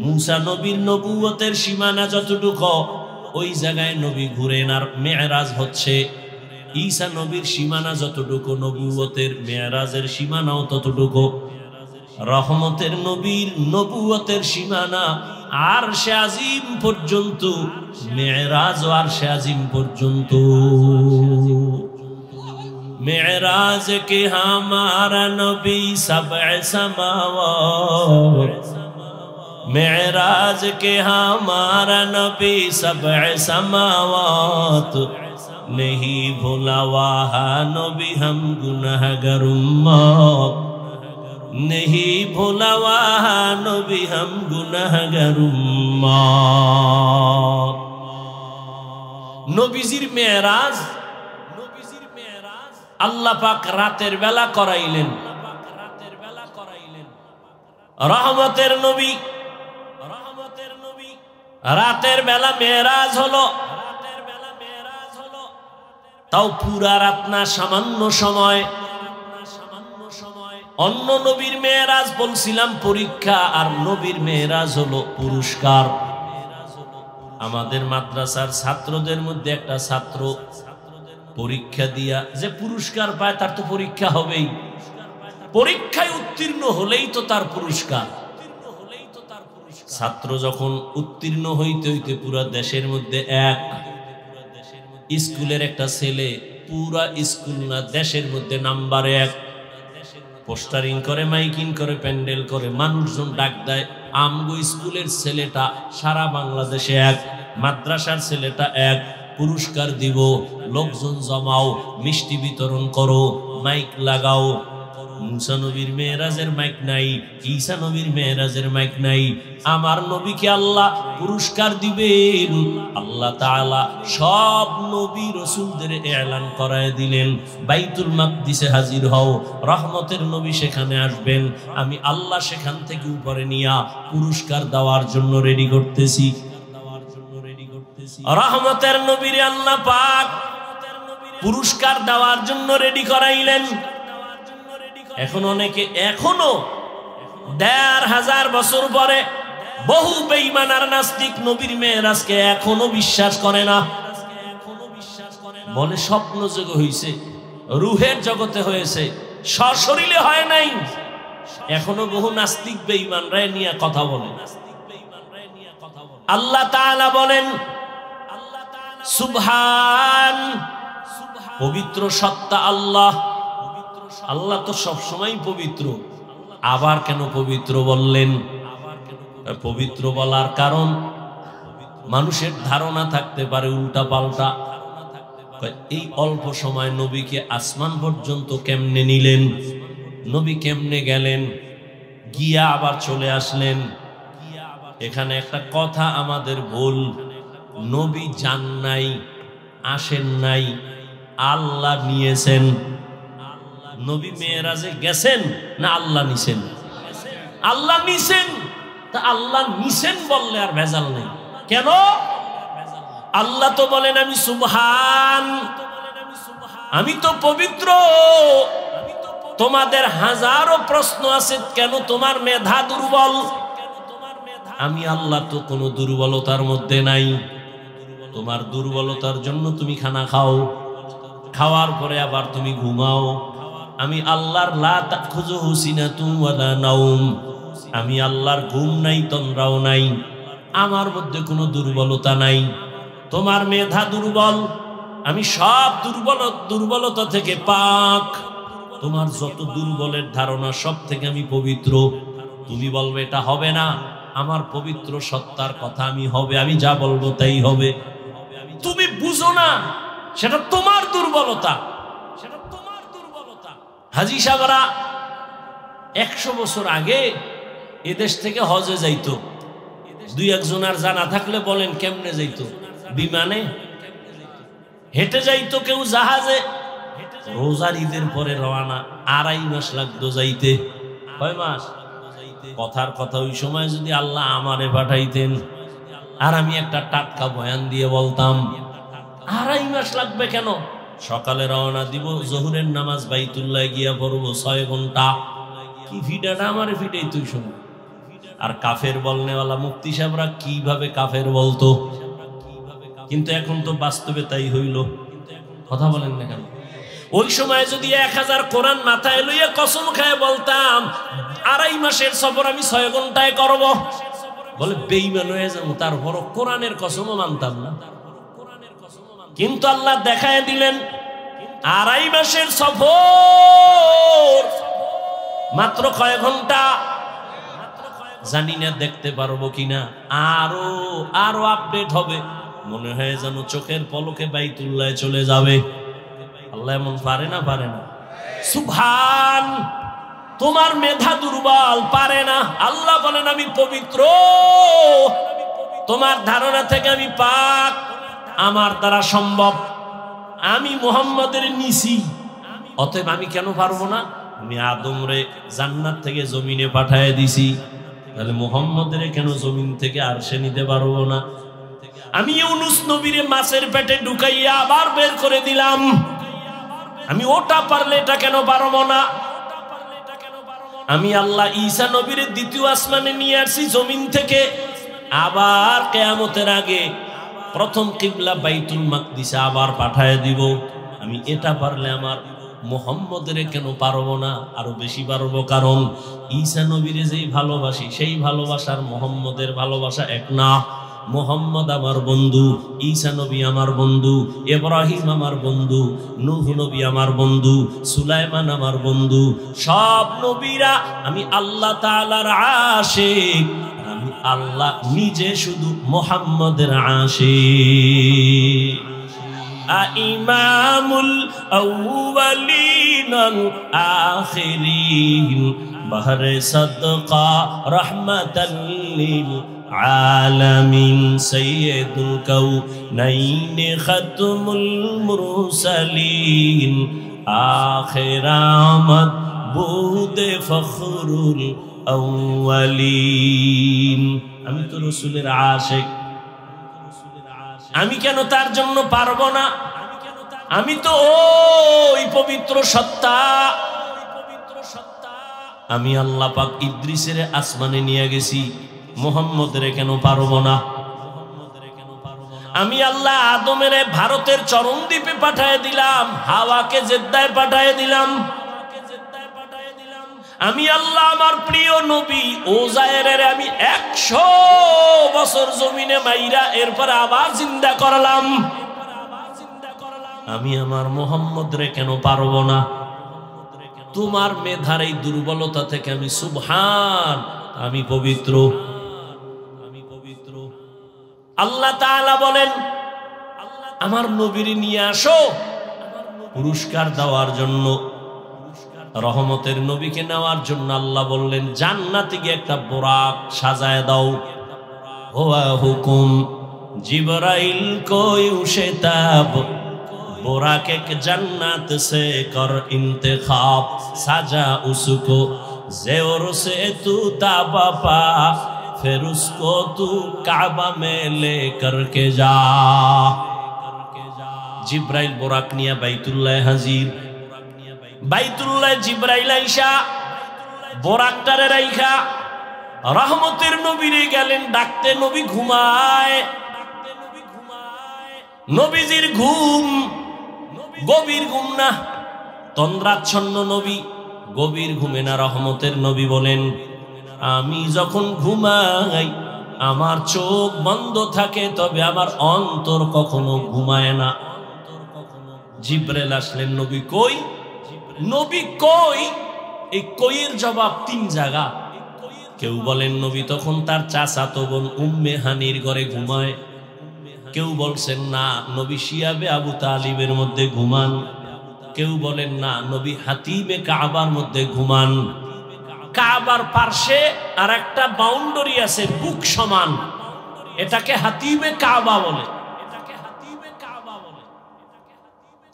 মুসা নবীর নবুয়তের সীমানা যতটুকু, ওই জায়গায় নবী ঘুরেন, আর মেরাজ হচ্ছে। ঈসা নবীর সীমানা যতটুকু, নবুয়তের মেরাজের সীমানাও ততটুকু। রহমতের নবীর নবুয়তের সীমানা আরশে আজিম পর্যন্ত, মেরাজ ও আরশে আজিম পর্যন্ত। मेराज के हमारा नबी सबअ समावात, मेराज के हमारा नबी सबअ समावात, नहीं भूला वहा नबी हम गुनहगार उम्मत, नहीं भूला वहा नबी हम गुनहगार उम्मत। नबीजिर मेराज আল্লাহ পাক রাতের বেলা করাইলেন। রহমতের নবী রাতের বেলা মেরাজ হলো, তাও পুরা রাত না, সামান্য সময়। অন্য নবীর মেরাজ বলছিলাম পরীক্ষা, আর নবীর মেরাজ হলো পুরস্কার। আমাদের মাদ্রাসার ছাত্রদের মধ্যে একটা ছাত্র পরীক্ষা দিয়া যে পুরস্কার পায়, তার তো পরীক্ষা হবেই। পরীক্ষায় উত্তীর্ণ হলেই তো তার পুরস্কার। ছাত্র যখন উত্তীর্ণ হইতে হইতে পুরা দেশের মধ্যে এক, স্কুলের একটা ছেলে পুরা স্কুল না দেশের মধ্যে নাম্বার 1, পোস্টারিং করে, মাইকিং করে, প্যান্ডেল করে, মানুষজন ডাক দেয়, আমগো স্কুলের ছেলেটা সারা বাংলাদেশে 1, মাদ্রাসার ছেলেটা 1, পুরস্কার দিব, লোকজন জমাও, মিষ্টি বিতরণ করো, মাইক লাগাও। মুসা নবীর মেরাজের মাইক নাই, ঈসা নবীর মেরাজের মাইক নাই। আমার নবীকে আল্লাহ পুরস্কার দিবেন। আল্লাহ তাআলা সব নবী রাসূলদের এলান করায় দিলেন, বাইতুল মাকদিসে হাজির হও, রহমতের নবী সেখানে আসবেন, আমি আল্লাহ সেখান থেকে উপরে নিয়া পুরস্কার দেওয়ার জন্য রেডি করতেছি। রহমতের নবীর আল্লাহ পাক পুরস্কার দেওয়ার জন্য রেডি করাইলেন। এখন অনেকে এখনো ১৫০০ বছর পরে বহু বেঈমান আর নাস্তিক নবীর মেরাজকে এখনো বিশ্বাস করে না। বলে স্বপ্ন যোগে হয়েছে, রুহের জগতে হয়েছে, সশরীরে হয় নাই। এখনো বহু নাস্তিক বেঈমানরা নিয়ে কথা বলে। আল্লাহ তাআলা বলেন সুবহান, পবিত্র সত্তা আল্লাহ। আল্লাহ তো সবসময় পবিত্র, আবার কেন পবিত্র বললেন? পবিত্র বলার কারণ মানুষের ধারণা থাকতে পারে উল্টা পাল্টা। এই অল্প সময় নবীকে আসমান পর্যন্ত কেমনে নিলেন, নবী কেমনে গেলেন, গিয়া আবার চলে আসলেন। এখানে একটা কথা আমাদের ভুল, নবী যান নাই, আসেন নাই, আল্লাহ নিয়েছেন। নবী মেরাজে গেছেন না আল্লাহ নিছেন? আল্লাহ নিছেন, তা আল্লাহ নিছেন বললে আর ভেজাল নেই। কেন? আল্লাহ তো বলেন আমি সুবহান, আমি তো পবিত্র। তোমাদের হাজারো প্রশ্ন আছে, কেন তোমার মেধা দুর্বল? আমি আল্লাহ তো কোনো দুর্বলতার মধ্যে নাই। তোমার দুর্বলতার জন্য তুমি খানা খাও, খাওয়ার পরে আবার তুমি ঘুমাও। আমি আল্লাহর লা তাখুযুহু সিনাতুন ওয়ালা নাওম, আমি আল্লাহর ঘুম নাই, তন্দ্রাও নাই, আমার মধ্যে কোনো দুর্বলতা নাই। তোমার মেধা দুর্বল, আমি সব দুর্বলতা থেকে পাক। তোমার যত দুর্বলের ধারণা সব থেকে আমি পবিত্র। তুমি বলবে এটা হবে না, আমার পবিত্র সত্তার কথা আমি হবে, আমি যা বলবো তাই হবে। তুমি বুঝো না, সেটা তোমার দুর্বলতা, সেটা তোমার দুর্বলতা। হাজী সাহেবরা 100 বছর আগে এদেশ থেকে হজে যাইতো। দুই একজনের জানা থাকলে বলেন কেমনে যাইতো? বিমানে, হেঁটে যাইতো, কেউ জাহাজে। রোজার ঈদের পরে রওনা, 2.5 মাস লাগতো যাইতে। কয় মাস? কথার কথা, ওই সময় যদি আল্লাহ আমারে পাঠাইতেন আর আমি একটা টাটকা বয়ান দিয়ে বলতাম 2.5 মাস লাগবে কেন? সকালে রওনা দিব, জোহরের নামাজ বাইতুল্লাহ গিয়া পড়বো 6 ঘন্টা। কি ভিডাটা আমারে ফিটাই তুই শোন। আর কাফের বলনেওয়ালা মুফতি সাহেবরা কিভাবে কাফের বলতো, কিন্তু এখন তো বাস্তবে তাই হইল। কথা বলেন না কেন? ওই সময় যদি 1000 কোরআন মাথায় লইয়া কসম খায় বলতাম 2.5 মাসের সফর আমি 6 ঘন্টায় করব, বলে বেঈমান হয়ে যাবো। তারপর কোরআনের কসমও মানতাম না। কিন্তু আল্লাহ দেখায় দিলেন 2.5 মাসের সফর মাত্র কয় ঘন্টা জানি না, দেখতে পারবো কিনা। আরো আপডেট হবে, মনে হয় যেন চোখের পলকে বাইতুল্লাহ চলে যাবে। আল্লাহ এমন পারে না? পারে না? সুবহান। তোমার মেধা দুর্বল, পারে না। আল্লাহ বলেন আমি পবিত্র, তোমার ধারণা থেকে আমি পাক, আমার দ্বারা সম্ভব। আমি মুহাম্মদের নিছি, অতএব আমি কেন পারবো না? আমি আদমরে জান্নাত থেকে জমিনে পাঠায় দিছি, তাহলে মুহাম্মদের কেন জমিন থেকে আরশে নিতে পারবো না? আমি ইউনুস নবীরে মাছের পেটে ঢুকাইয়া আবার বের করে দিলাম, আমি ওটা পারলে এটা কেন পারবো না? আমি আল্লাহ ঈসা নবীরে দ্বিতীয় আসমানে নিয়ে আসছি জমিন থেকে, আবার কিয়ামতের আগে প্রথম কিবলা বাইতুল মাকদিসে আবার পাঠায় দিব। আমি এটা পারলে আমার মুহাম্মদের কেন পারবো না? আরো বেশি পারবো, কারণ ঈসা নবীরে যেই ভালোবাসি সেই ভালোবাসার মুহাম্মদের ভালোবাসা এক না। মুহাম্মদ আমার বন্ধু, ঈসা নবী আমার বন্ধু, ইব্রাহিম আমার বন্ধু, নূহ নবী আমার বন্ধু, সুলাইমান আমার বন্ধু। সব নবীরা আমি আল্লাহ তাআলার আশিক, আমি আল্লাহ নিজে শুধু মুহাম্মদের আশিক। ইমামুল আউয়ালিন আল আখিরিন বাহরে সাদকা রাহমাতাল লিল আলামিন সাইয়্যিদুল কাউনাইন খাতমুল মুরসালিন আখিরামত বুদে ফখরুল আউয়ালিন। আমি তো রাসূলের আশিক, আমি কেন তার জন্য পারবো না? আমি তো ওই পবিত্র সত্তা। আমি আল্লাহ পাক ইদ্রিসের আসমানে নিয়ে গেছি, মুহাম্মদের কেন পারবো না? আমি আল্লাহ আদমের ভারতের চরমদ্বীপে পাঠায় দিলাম, হাওয়াকে জেদ্দায় পাঠায় দিলাম। আমি আল্লাহ আমার প্রিয় নবী ওজায়েরের আমি 100 বছর জমিনে মাইরা এরপর আবার জিন্দা করলাম। আমি আমার মুহাম্মদরে কেন পারবো না? তোমার মেধার এই দুর্বলতা থেকে আমি সুবহান, আমি পবিত্র, আমি পবিত্র। আল্লাহ তাআলা বলেন আমার নবীরে নিয়ে আসো পুরস্কার দেওয়ার জন্য, রহমতের নবীকে নেওয়ার জন্য। আল্লাহ বললেন জান্নাতে গিয়ে একটা বোরাক সাজায় দাও। হুয়া হুকুম জিবরাইল কো ইউশতাব बोराक एक जन्नत से कर इंतखाब, साजा उसको जे और से तू ताबा फिर उसको तू काबा में लेकर के जा। जिब्राइल बोराक निया বাইতুল্লাহ हाजिर। বাইতুল্লাহ জিব্রাইল আইসা बोराकटारे राइखा रहमतेर नबीरे गेलेन डाकते। नबी घुमाय। नबीजिर घुम गभीर घुम ना, तंद्राच्छन्न नबी गभीर घुमे ना। रहमतेर नबी बोलेन आमी जखन घुमाई आमार चोख बंद थाके तबे आमार अंतर कखनो घुमाय ना। जिब्राइल आसलेन नबी कई? नबी कई? এই কইয়ের জবাব তিন জায়গা। কেউ বলেন নবী তখন তার চাচাতো বোন উম্মে হানির ঘরে ঘুমায়। কেউ বলছেন না নবী শিয়াবে আবু তালিবের মধ্যে ঘুমান। কেউ বলেন না নবী হাতিমে কাবার মধ্যে ঘুমান। কাবার পার্শ্বে আর একটা বাউন্ডারি আছে বুক সমান, এটাকে হাতিমে কাবা বলে।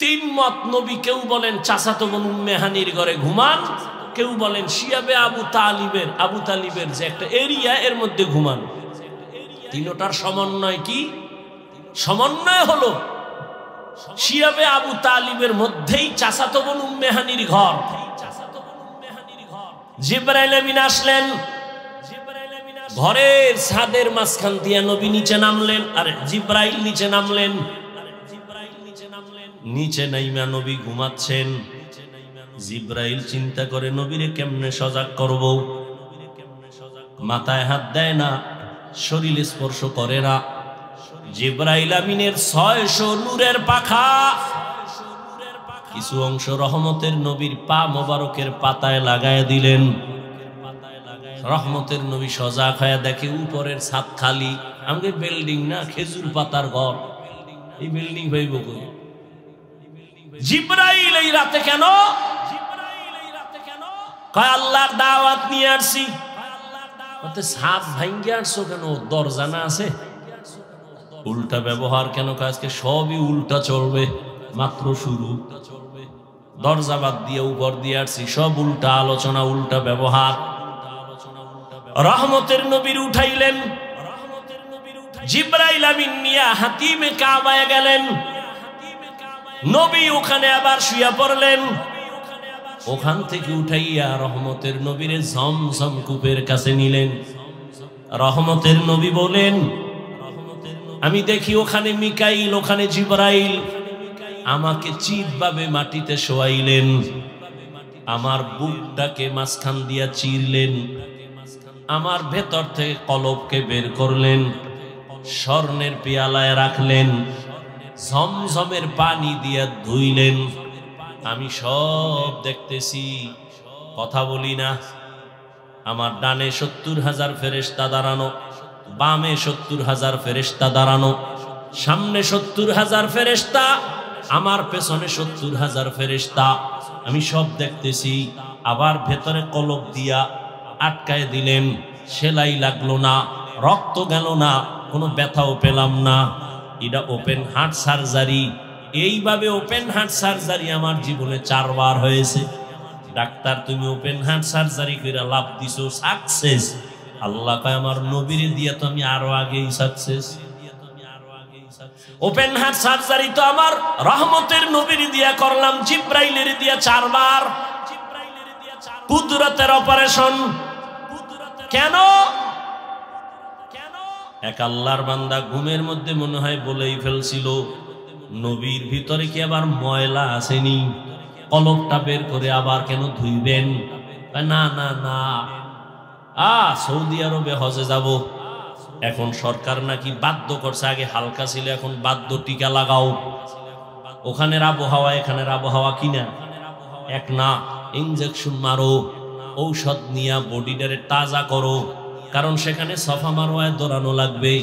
তিন মত নবী। কেউ বলেন চাচাতো বোন উম্মে হানির ঘরে ঘুমান, কেউ বলেন শিয়াবে আবু তালিবের যে একটা এরিয়া এর মধ্যে ঘুমান। তিনটার সমন্বয় কি? সমন্বয় হলো শিয়াবে আবু তালিবের মধ্যেই চাচাতো বোন উম্মে হানির ঘর। জিবরাইল আমিন আসলেন, ঘরের ছাদের মাঝখান দিয়ে নবী নিচে নামলেন, আর জিবরাইল নিচে নামলেন। নিচে নাইমা নবী ঘুমাচ্ছেন। জিব্রাইল চিন্তা করে নবীরে কেমনে সজাগ করব। মাথায় হাত দেয় না, শরীরে স্পর্শ করে না। জিব্রাইল আমিনের 600 নূরের পাখা কিছু অংশ রহমতের নবীর পা মোবারকের পাতায় লাগায় দিলেন। রহমতের নবী সজাগ হয়ে দেখে উপরের ছাদ খালি। আমাদের বিল্ডিং না, খেজুর পাতার ঘর। এই বিল্ডিং হইব কই? জিব্রাইল এই রাতে কেন? কয় আল্লাহর দাওয়াত নিয়ে আসছি। ছাদ ভাঙ্গে আসছো কেন? দরজা না আছে? উল্টা ব্যবহার কেন? আজকে সবই উল্টা চলবে, মাত্র শুরু। দরজা বাদ দিয়ে উপর দিয়ে আসছি, সব উল্টা আলোচনা, উল্টা ব্যবহার। রহমতের নবীর উঠাইলেন। জিব্রাইল আমিন নিয়া হাতিমে কাবায় গেলেন। নবী ওখানে আবার শুয়ে পড়লেন। ওখান থেকে উঠাইয়া রহমতের নবীরে ঝমঝম কূপের কাছে নিলেন। রহমতের নবী বলেন আমি দেখি ওখানে মিকাইল, ওখানে জিবরাইল। আমাকে চিৎভাবে মাটিতে শোয়াইলেন, আমার বুকটাকে মাঝখান দিয়া চিরলেন, আমার ভেতর থেকে কলবকে বের করলেন, স্বর্ণের পেয়ালায় রাখলেন, ঝমঝমের পানি দিয়া ধুইলেন। আমি সব দেখতেছি, কথা বলি না। আমার ডানে 70,000 ফেরেশতা দাঁড়ানো, বামে 70,000 ফেরেশতা দাঁড়ানো, সামনে 70,000 ফেরেশতা, আমার পেছনে 70,000 ফেরেশতা। আমি সব দেখতেছি। আবার ভেতরে কলব দিয়া আটকায় দিলেন, সেলাই লাগলো না, রক্ত গেল না, কোনো ব্যথাও পেলাম না। এটা ওপেন হার্ট সার্জারি। এইভাবে ওপেন হার্ট সার্জারি আমার জীবনে 4 বার হয়েছে। ডাক্তার তুমি ওপেন হার্ট সার্জারি করে লাভ দিছো, সাকসেস। আল্লাহ কয় আমার নবীরে দিয়া তো আমি আরো আগেই সাকসেস। ওপেন হার্ট সার্জারি তো আমার রহমতের নবীর দিয়া করলাম, জিব্রাইলের দিয়া 4 বার। কুদরতের অপারেশন। কেন? এক আল্লাহর বান্দা ঘুমের মধ্যে মনে হয় বলেই ফেলছিল নবীর ভিতরে কি আবার ময়লা আসেনি? কলবটা বের করে আবার কেন ধুইবেন? না না না, সৌদি আরবে হজে যাব। এখন সরকার নাকি বাধ্য করছে, আগে হালকা ছিল এখন বাধ্য, টিকা লাগাও। ওখানের আবহাওয়া এখানের আবহাওয়া কিনা এক না। ইনজেকশন মারো, ঔষধ নিয়া বডিটারে তাজা করো, কারণ সেখানে সফা মারোয়ায় দৌড়ানো লাগবে।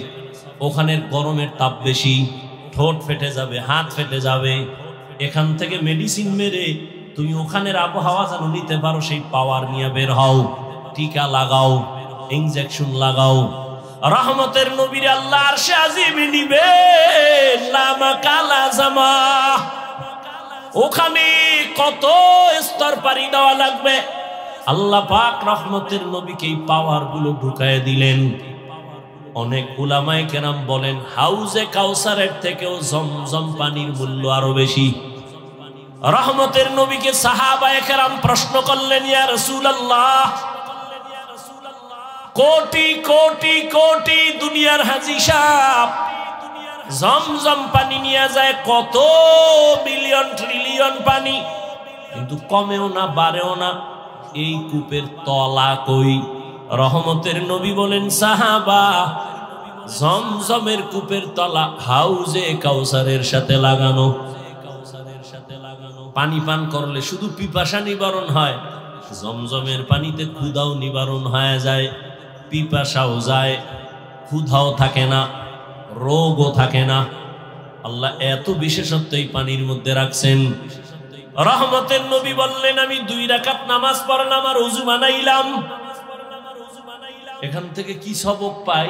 ওখানের গরমের তাপ বেশি, ঠোঁট ফেটে যাবে, হাত ফেটে যাবে। এখান থেকে মেডিসিন মেরে তুমি ওখানের আবহাওয়া যেন নিতে পারো, সেই পাওয়ার নিয়ে বের হও। টিকা লাগাও, ইনজেকশন লাগাও। রহমতের নবীর আল্লাহ আরশে আজিমে নিবে লামা কালা জামা। ওখানে কত স্তর পাড়ি দেওয়া লাগবে, আল্লাহ পাক রহমতের নবীকে এই পাওয়ার গুলো ঢুকায় দিলেন। অনেক উলামায়ে কেরাম বলেন হাউজে কাউসারের থেকেও জমজম পানির মূল্য আরো বেশি। রহমতের নবীকে সাহাবায়ে কেরাম প্রশ্ন করলেন, ইয়া রাসূলুল্লাহ, কোটি কোটি কোটি দুনিয়ার হাজী সাহেব জমজম পানি নিয়ে যায়, কত মিলিয়ন ট্রিলিয়ন পানি, কিন্তু কমেও না বাড়েও না, এই কূপের তলা কই? রহমতের নবী বলেন, সাহাবা, জমজমের কূপের তলা হাউজে কাউসারের সাথে লাগানো। পানি পান করলে শুধু পিপাসা নিবারণ হয়, জমজমের পানিতে ক্ষুধাও নিবারণ হয়ে যায়, পিপাসাও যায়, ক্ষুধাও থাকে না, রোগও থাকে না। আল্লাহ এত বিশেষত্ব এই পানির মধ্যে রাখছেন। রহমতের নবী বললেন, আমি 2 রাকাত নামাজ পড়লাম আর ওযু বানাইলাম, এখান থেকে কি সবক পাই?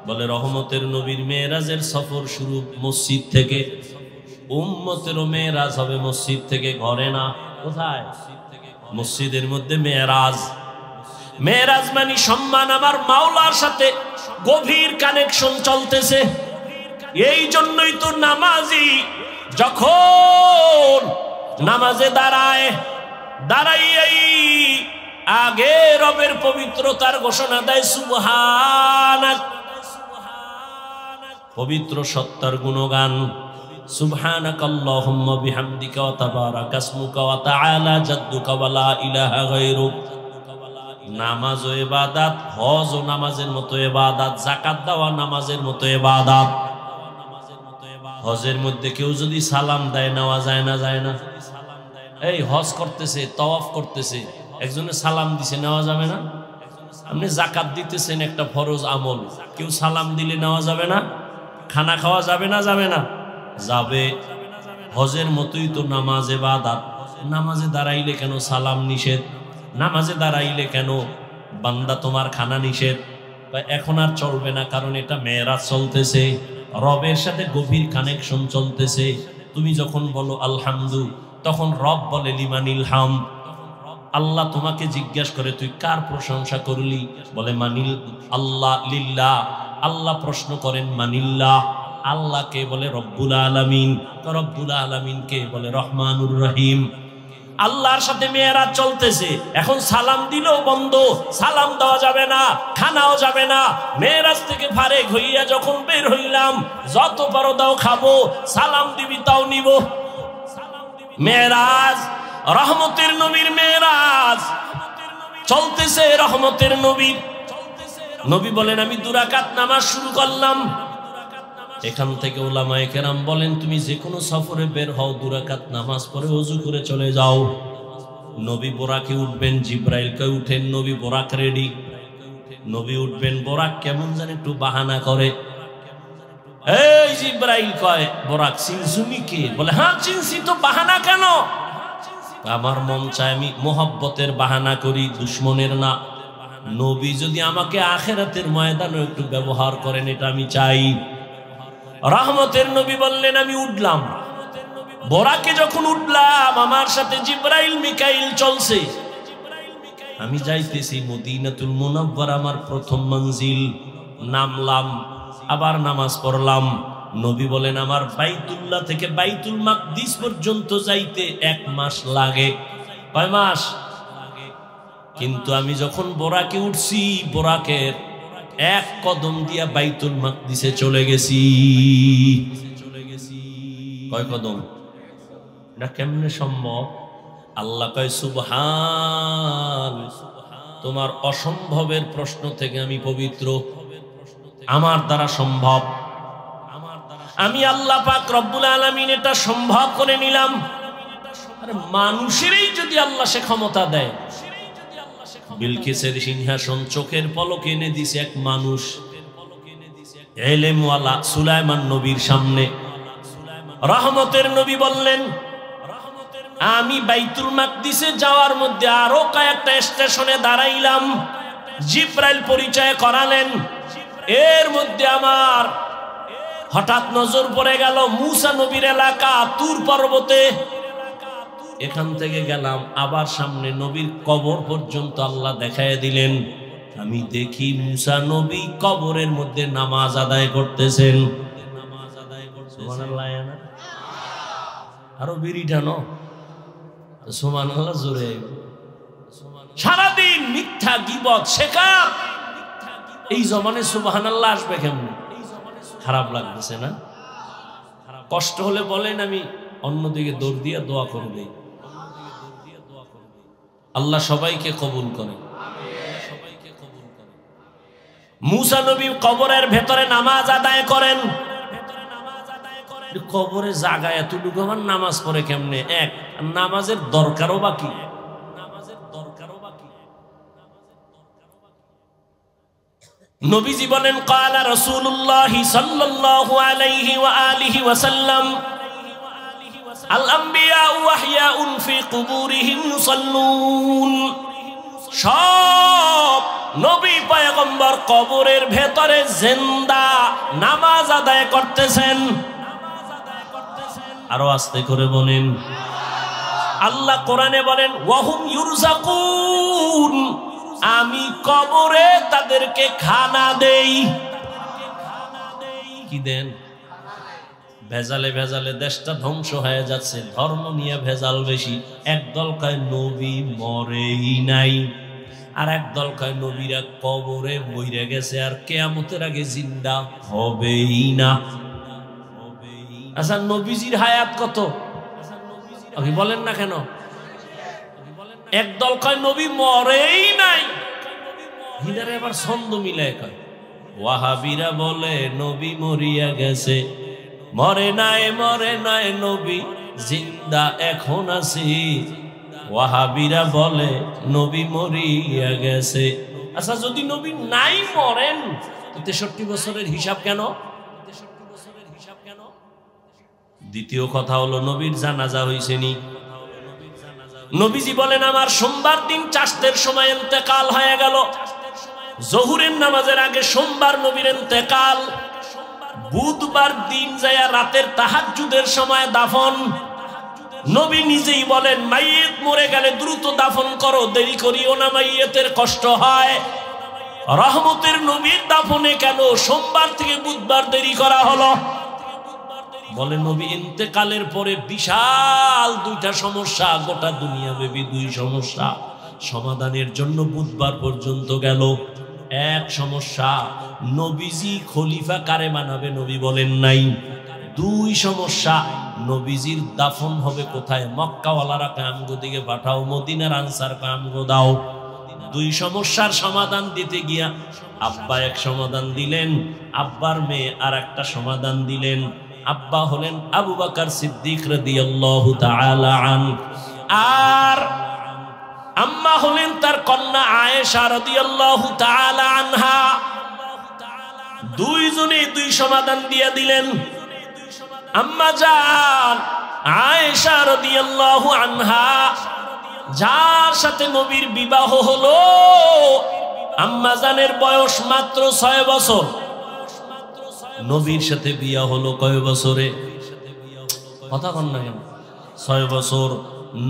বলে রহমতের নবীর মেরাজের সফর শুরু মসজিদ থেকে, উম্মতেরও মেরাজ হবে মসজিদ থেকে, ঘরে না। কোথায়? মসজিদের মধ্যে মেরাজ। মেরাজ মানে সম্মান, আমার মাওলার সাথে গভীর কানেকশন চলতেছে। এই জন্যই তো নামাজি যখন নামাজে দাঁড়াই আগে রবের পবিত্রতার ঘোষণা দেয়, সুবহানাক, পবিত্র সত্তার গুণগান, সুবহানাকাল্লাহুম্মা বিহামদিকা ওয়া তাবারাকা ইসমুকা ওয়া তাআলা জাদ্দুকা ওয়া লা ইলাহা গায়রুক। নামাজ ও ইবাদত, হজ ও নামাজের মতো ইবাদত, যাকাত দেওয়া নামাজের মতো ইবাদত। হজের মধ্যে কেউ যদি সালাম দেয় নেওয়া যায় না? যায় না? এই হজ করতেছে, তাওয়াফ করতেছে, একজনে সালাম দিছে, নেওয়া যাবে না? আপনি যাকাত দিতেছেন, একটা ফরজ আমল, কেউ সালাম দিলে নেওয়া যাবে না? খানা খাওয়া যাবে না? যাবে না? যাবে। হজের মতোই তো নামাজ ইবাদত। নামাজে দাঁড়াইলে কেন সালাম নিষেধ? নামাজে দাঁড়াইলে কেন বান্দা তোমার খানা নিষেধ? এখন আর চলবে না, কারণ এটা মেরাজ চলতেছে, রবের সাথে গভীর কানেকশন চলতেছে। তুমি যখন বলো আলহামদু, তখন রব বলে লিমানিল হাম। আল্লাহ তোমাকে জিজ্ঞাসা করে তুই কার প্রশংসা করলি? বলে মানিল আল্লাহ, লিল্লাহ। আল্লাহ প্রশ্ন করেন মানিল্লাহ, আল্লাহকে বলে রব্বুল আলামিন, রব্বুল আলামিনকে বলে রহমানুর রহিম। আল্লাহর সাথে মেয়েরাজ চলতেছে, এখন সালাম দিলেও বন্ধ, সালাম দেওয়া যাবে না, খানাও যাবে না। মেয়েরাজ থেকে ফারেক হইয়া যখন বের হইলাম, যত পারো দাও খাবো, সালাম দিবি তাও নিব। মেয়েরাজ, রহমতের নবীর মেয়েরাজ চলতেছে। রহমতের নবীর নবী বলেন, আমি 2 রাকাত নামাজ শুরু করলাম। এখান থেকে উলামায়ে কেরাম বলেন, তুমি যে কোনো সফরে বের হও, 2 রাকাত নামাজ পড়ে ওযু করে চলে যাও। নবী বোরাকে উঠবেন, জিব্রাইলকে উঠেন, নবী বোরাক রেডি, নবী উঠবেন। বোরাক কেমন জানি একটু বাহানা করে, এই জিব্রাইল কয়, বোরাক চিনছুনি কে? বলে হ্যাঁ চিনছি তো, বাহানা কেন? আমার মন চায় আমি মোহাব্বতের বাহানা করি, দুশ্মনের না। নবী যদি আমাকে আখিরাতের ময়দানে একটু ব্যবহার করেন, এটা আমি চাই। রহমতের নবী বললেন, আমি উঠলাম। বোরাকে যখন উঠলাম, আমার সাথে জিব্রাইল মিকাইল চলছে। আমি যাইতেছি মদিনাতুল মুনাওয়ারা, আমার প্রথম মঞ্জিল। নামলাম, আবার নামাজ পড়লাম। নবী বলেন, আমার বাইতুল্লাহ থেকে বাইতুল মাকদিস পর্যন্ত যাইতে 1 মাস লাগে। কয় মাস? কিন্তু আমি যখন বোরাকে উঠছি, বোরাকের 1 কদম দিয়া বাইতুল মাকদিসে চলে গেছি। কয় কদম? এটা কেমনে সম্ভব? আল্লাহ কয়, সুবহান, তোমার অসম্ভবের প্রশ্ন থেকে আমি পবিত্র, আমার দ্বারা সম্ভব। আমি আল্লাহ পাক রব্বুল আলামিন এটা সম্ভব করে নিলাম। আরে মানুষেরই যদি আল্লাহ সে ক্ষমতা দেয়, বিলকিসের সিংহাসন চোখের পলকে এনে দিছে এক মানুষ, ইলমওয়ালা সুলাইমান নবীর সামনে। রহমতের নবী বললেন, আমি বাইতুল মাকদিসে যাওয়ার মধ্যে আরো কয়েকটা স্টেশনে দাঁড়াইলাম। জিব্রাইল পরিচয় করালেন। এর মধ্যে আমার হঠাৎ নজর পড়ে গেল মুসা নবীর এলাকা তুর পর্বতে। এখান থেকে গেলাম, আবার সামনে নবীর কবর পর্যন্ত আল্লাহ দেখায় দিলেন। আমি দেখি মুসা নবী কবরের মধ্যে নামাজ আদায় করতেছেন। সুবহানাল্লাহ। আরো বিড়ি টানো, সুবহানাল্লাহ জোরে। সারাদিন মিথ্যা গীবত শেখা, এই জমানে সুবহানাল্লাহ আসবে কেমন? খারাপ লাগতেছে না? কষ্ট হলে বলেন, আমি অন্যদিকে দৌড় দিয়ে দোয়া করবে। আল্লাহ সবাইকে কবুল করে। মুসা নবী কবরের ভেতরে নামাজ আদায় করেন। কবরে জায়গা এতটুকু, আমার নামাজ পড়ে কেমনে? এক, নামাজের দরকারও বাকি। নবীজি বলেন, ক্বালা রাসূলুল্লাহ সাল্লাল্লাহু আলাইহি ওয়া আলিহি ওয়াসাল্লাম, আল আম্বিয়া ওয়াহয়াউন ফি কুবুরিহিম ইউসাল্লুন। সব নবী পয়গম্বর কবরের ভেতরে জিন্দা, নামাজ আদায় করতেছেন। আরো আস্তে করে বলেন। আল্লাহ কোরআনে বলেন, ওয়াহুম ইউরযাকুন, আমি কবরে তাদেরকে খানা দেই। কি দেন? ভেজালে ভেজালে দেশটা ধ্বংস হয়ে যাচ্ছে, ধর্ম নিয়ে ভেজাল বেশি। একদল কয় নবী মরেই নাই, আর একদল কয় নবীরা কবরে মইরা গেছে আর কিয়ামতের আগে জিন্দা হবেই না। আচ্ছা, নবীজির হায়াত কত? আপনি বলেন না কেন? একদল কয় নবী মরেই নাই, হিদারে আবার ছন্দ মিলায় কয়। ওয়াহাবিরা বলে নবী মরিয়া গেছে, মরে নাই মরে নাই, নবী জিন্দা এখন আছি। ওয়াহাবিরা বলে নবী মরিয়া গেছে। আচ্ছা, যদি নবী নাই মরেন, 63 বছরের হিসাব কেন? দ্বিতীয় কথা হলো, নবীর জানাজা হইছে নি? নবীজি বলেন, আমার সোমবার দিন চাষতের সময় ইন্তেকাল হয়ে গেল। জোহরের নামাজের আগে সোমবার নবীর ইন্তেকাল। বুধবার দিন যায় রাতের তাহাজ্জুদের সময় দাফন। নবী নিজেই বলেন, মাইয়িত মরে গেলে দ্রুত দাফন করো, দেরি করিও না, মাইয়িতের কষ্ট হয়। রহমতের নবীর দাফনে কেন সোমবার থেকে বুধবার দেরি করা হলো? বলে নবী ইন্তেকালের পরে বিশাল দুইটা সমস্যা, গোটা দুনিয়া ব্যাপী দুই সমস্যা সমাধানের জন্য বুধবার পর্যন্ত গেল। এক সমস্যা, নবীজি খলিফা কারে বানাবে নবী বলেন নাই। দুই সমস্যা, নবীজির দাফন হবে কোথায়? মক্কাওয়ালারা কামগো দিকে পাঠাও, মদিনার আনসার কামগো দাও। দুই সমস্যার সমাধান দিতে গিয়া আব্বা এক সমাধান দিলেন, আব্বার মেয়ে আর একটা সমাধান দিলেন। আব্বা হলেন আবু বকর সিদ্দিক রাদিয়াল্লাহু তাআলা আনহু, আর আম্মা হলেন তার কন্যা আয়েশা রাদিয়াল্লাহু তাআলা আনহা। দুইজনে দুই সমাধান দিয়ে দিলেন। আম্মা জান আয়েশা রাদিয়াল্লাহু আনহা, যার সাথে নবীর বিবাহ হলো, আম্মা জানের বয়স মাত্র 6 বছর। নবীর সাথে বিয়া হলো কয় বছরে? কথা কন না কেন? 6 বছর।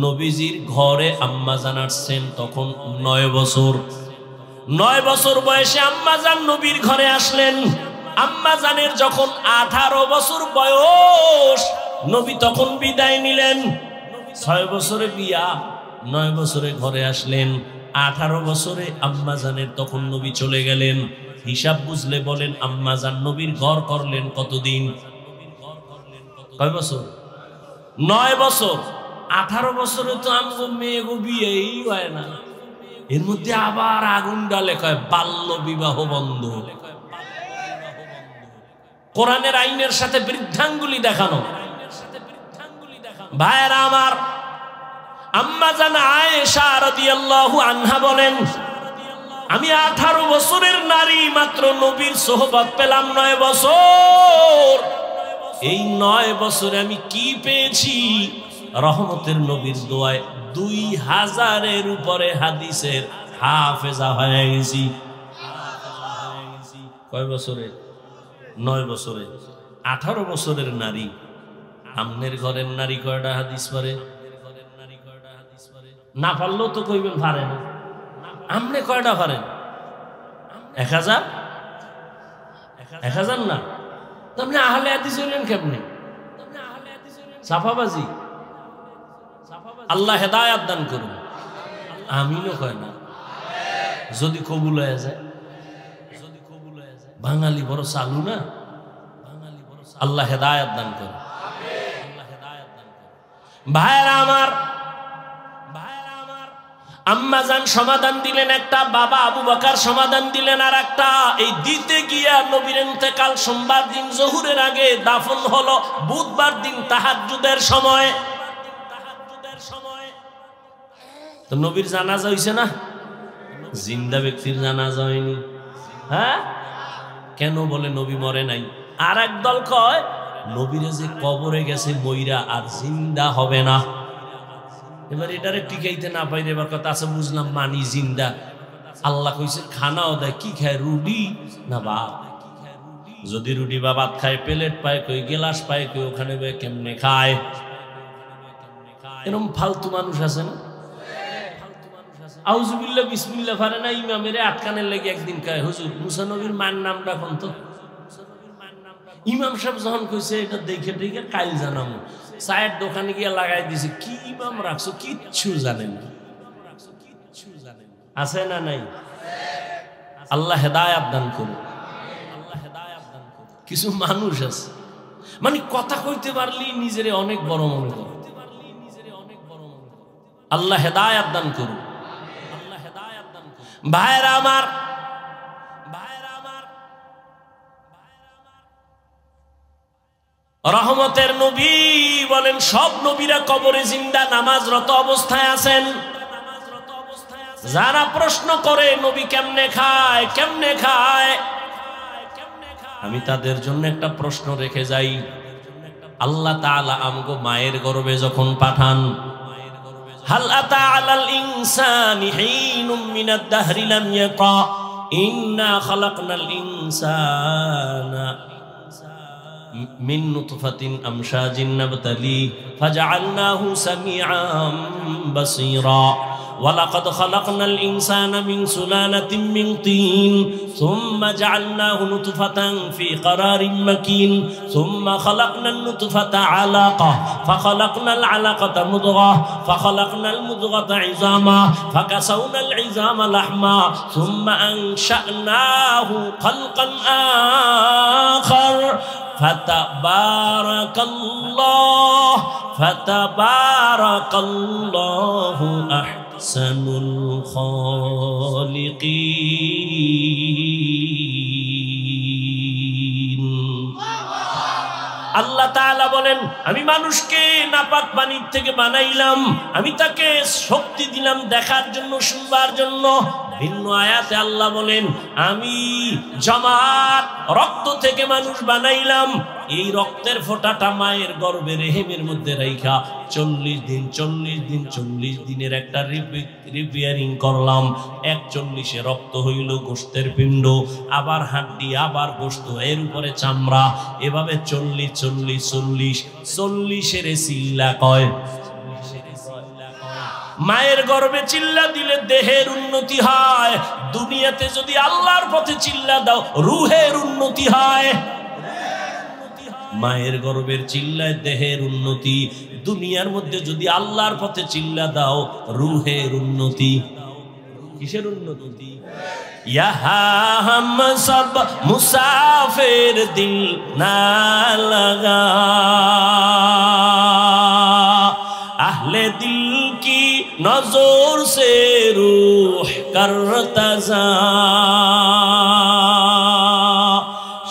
নবীজির ঘরে আম্মা জান আসছেন তখন 9 বছর। 9 বছর বয়সে আম্মা জান নবীর ঘরে আসলেন। আম্মা জানের যখন 18 বছর বয়স, নবী তখন বিদায় নিলেন। 6 বছরে বিয়া, 9 বছরে ঘরে আসলেন, 18 বছরে আম্মা জানের তখন নবী চলে গেলেন। হিসাব বুঝলে বলেন, আম্মা জান নবীর ঘর করলেন কতদিন? কয় বছর? 9 বছর। 18 বছরে তো আমগো মেয়ে গো বিয়েই হয় না। এর মধ্যে আবার আগুন ডালে কয় বাল্য বিবাহ বন্ধ। কোরআনের আইনের সাথে বৃদ্ধাঙ্গুলি দেখানো। ভাইরা আমার, আম্মা জান আয়েশা রাদিয়াল্লাহু আনহা বলেন, আমি 18 বছরের নারী, মাত্র নবীর সোহবত পেলাম 9 বছর। এই 9 বছরে আমি কি পেয়েছি? রহমতের নবীর দোয়ায় 2000-এর উপরে হাদিসের হাফেজা হয়ে গেছি। কয় বছরে? 9 বছরে। 18 বছরের নারী। আমনের ঘরের নারী কয়টা হাদিস পারে? না পারলেও তো কইবেন পারে না। আপনি কয়টা পারেন? 1000? 1000 না, আপনি আহলে হাদিস হইলেন কেমনে? সাফাবাজি। আল্লাহ হেদায়াত দান করুন। আমিনও কয় না। যদি কবুল হয়ে যায়, বাঙালি বড় চালু না, আল্লাহ হেদায়াত দান করুন। ভাইরা আমার, আম্মা জান সমাধান দিলেন একটা, বাবা আবু বকর সমাধান দিলেন আর একটা। এই দিতে গিয়া নবীর ইন্তেকাল সোমবার দিন জোহরের আগে, দাফন হলো বুধবার দিন তাহাজ্জুদের সময়। তো নবীর জানাজা হইছে না? জিন্দা ব্যক্তির জানাজা হয়নি। হ্যাঁ, কেন বলে নবী মরে নাই? আর একদল কয় নবীরে যে কবরে গেছে মইরা আর জিন্দা হবে না। এবার এটারে টিকাইতে না পাইলে এবার কথা আছে, বুঝলাম মানি জিন্দা। আল্লাহ কইছে খানাও দেয়, কি খায়? রুটি না ভাত? যদি রুটি বা ভাত খায়, প্লেট পায় কই, গেলাস পায় কই, ওখানে কেমনে খায়? এরকম ফালতু মানুষ আছে না? আউযুবিল্লাহ বিসমিল্লাহ পারে না, ইমামের আটকানের লেগে একদিন কয় হুজুর মুসা নবীর মার নাম রাখুন তো। ইমাম সাহেব যখন কইছে এটা দেখে দেখে কাইল জানামো, চায়ের দোকানে গিয়ে লাগাই দিছে। কি ইমাম রাখছো, কিচ্ছু জানেন না। আছে না নাই? আল্লাহ হেদায়াত দান করুন। কিছু মানুষ আছে মানে কথা কইতে পারলি নিজেরে অনেক বড় মনে করে। আল্লাহ হেদায়াত দান করুন। ভাইরা আমার, রহমতের নবী বলেন সব নবীরা কবরে জিন্দা নামাজরত অবস্থায় আছেন। যারা প্রশ্ন করে নবী কেমনে খায়, কেমনে খায়, আমি তাদের জন্য একটা প্রশ্ন রেখে যাই। আল্লাহ তাআলা আমগো মায়ের গর্ভে যখন পাঠান, হাল আতা আলাল ইনসানি হিনুম মিনাদ দাহরি লাম ইয়াকা ইন্না খালাকনাল ইনসানা মিন নুতফাতিন আমশাজিন নাবতালি ফাজআলনাহু সামিআন বাসীরা ওয়ালাকাদ খালাকনাল ইনসানা মিন সুলালাতিন মিন তিন সুম্মা জাআলনাহু নুতফাতান ফি ক্বারারিন মাকিন সুম্মা খালাকনান নুতফাতা আলাকা ফাখালাকনাল আলাকাতা মুদগা ফাখালাকনাল মুদগাতা ইযামা ফাকাসাওনাল ইযামা লাহমা সুম্মা আনশা'নাহু খালকান আখার ফাতাবারাকাল্লাহু আহসানুল খালিকিন। আল্লাহ তাআলা বলেন আমি মানুষকে নাপাক পানির থেকে বানাইলাম, আমি তাকে শক্তি দিলাম দেখার জন্য, শুনবার জন্য। ভিন্ন আয়াতে আল্লাহ বলেন আমি জমাট রক্ত থেকে মানুষ বানাইলাম, এই রক্তের ফোঁটাটা মায়ের গর্ভে রেহেমের মধ্যে রাইখা 40 দিনের একটা রিপেয়ারিং করলাম। 41 রক্ত হইল গোশতের পিণ্ড, আবার হাড্ডি, আবার গোশত, এর উপরে চামড়া, এভাবে 40 চিল্লা কয়। মায়ের গর্ভে চিল্লা দিলে দেহের উন্নতি হয়। দুনিয়াতে যদি আল্লাহর পথে চিল্লা দাও রুহের উন্নতি হয়। মায়ের গর্ভের চিল্লায় দেহের উন্নতি, দুনিয়ার মধ্যে যদি আল্লাহর পথে চিল্লা দাও রুহের উন্নতি। কিসের উন্নতি? ইহা হাম সব মুসাফির দিল না লাগা, আহলে দিল কি নজর সে রূহ করতা যা,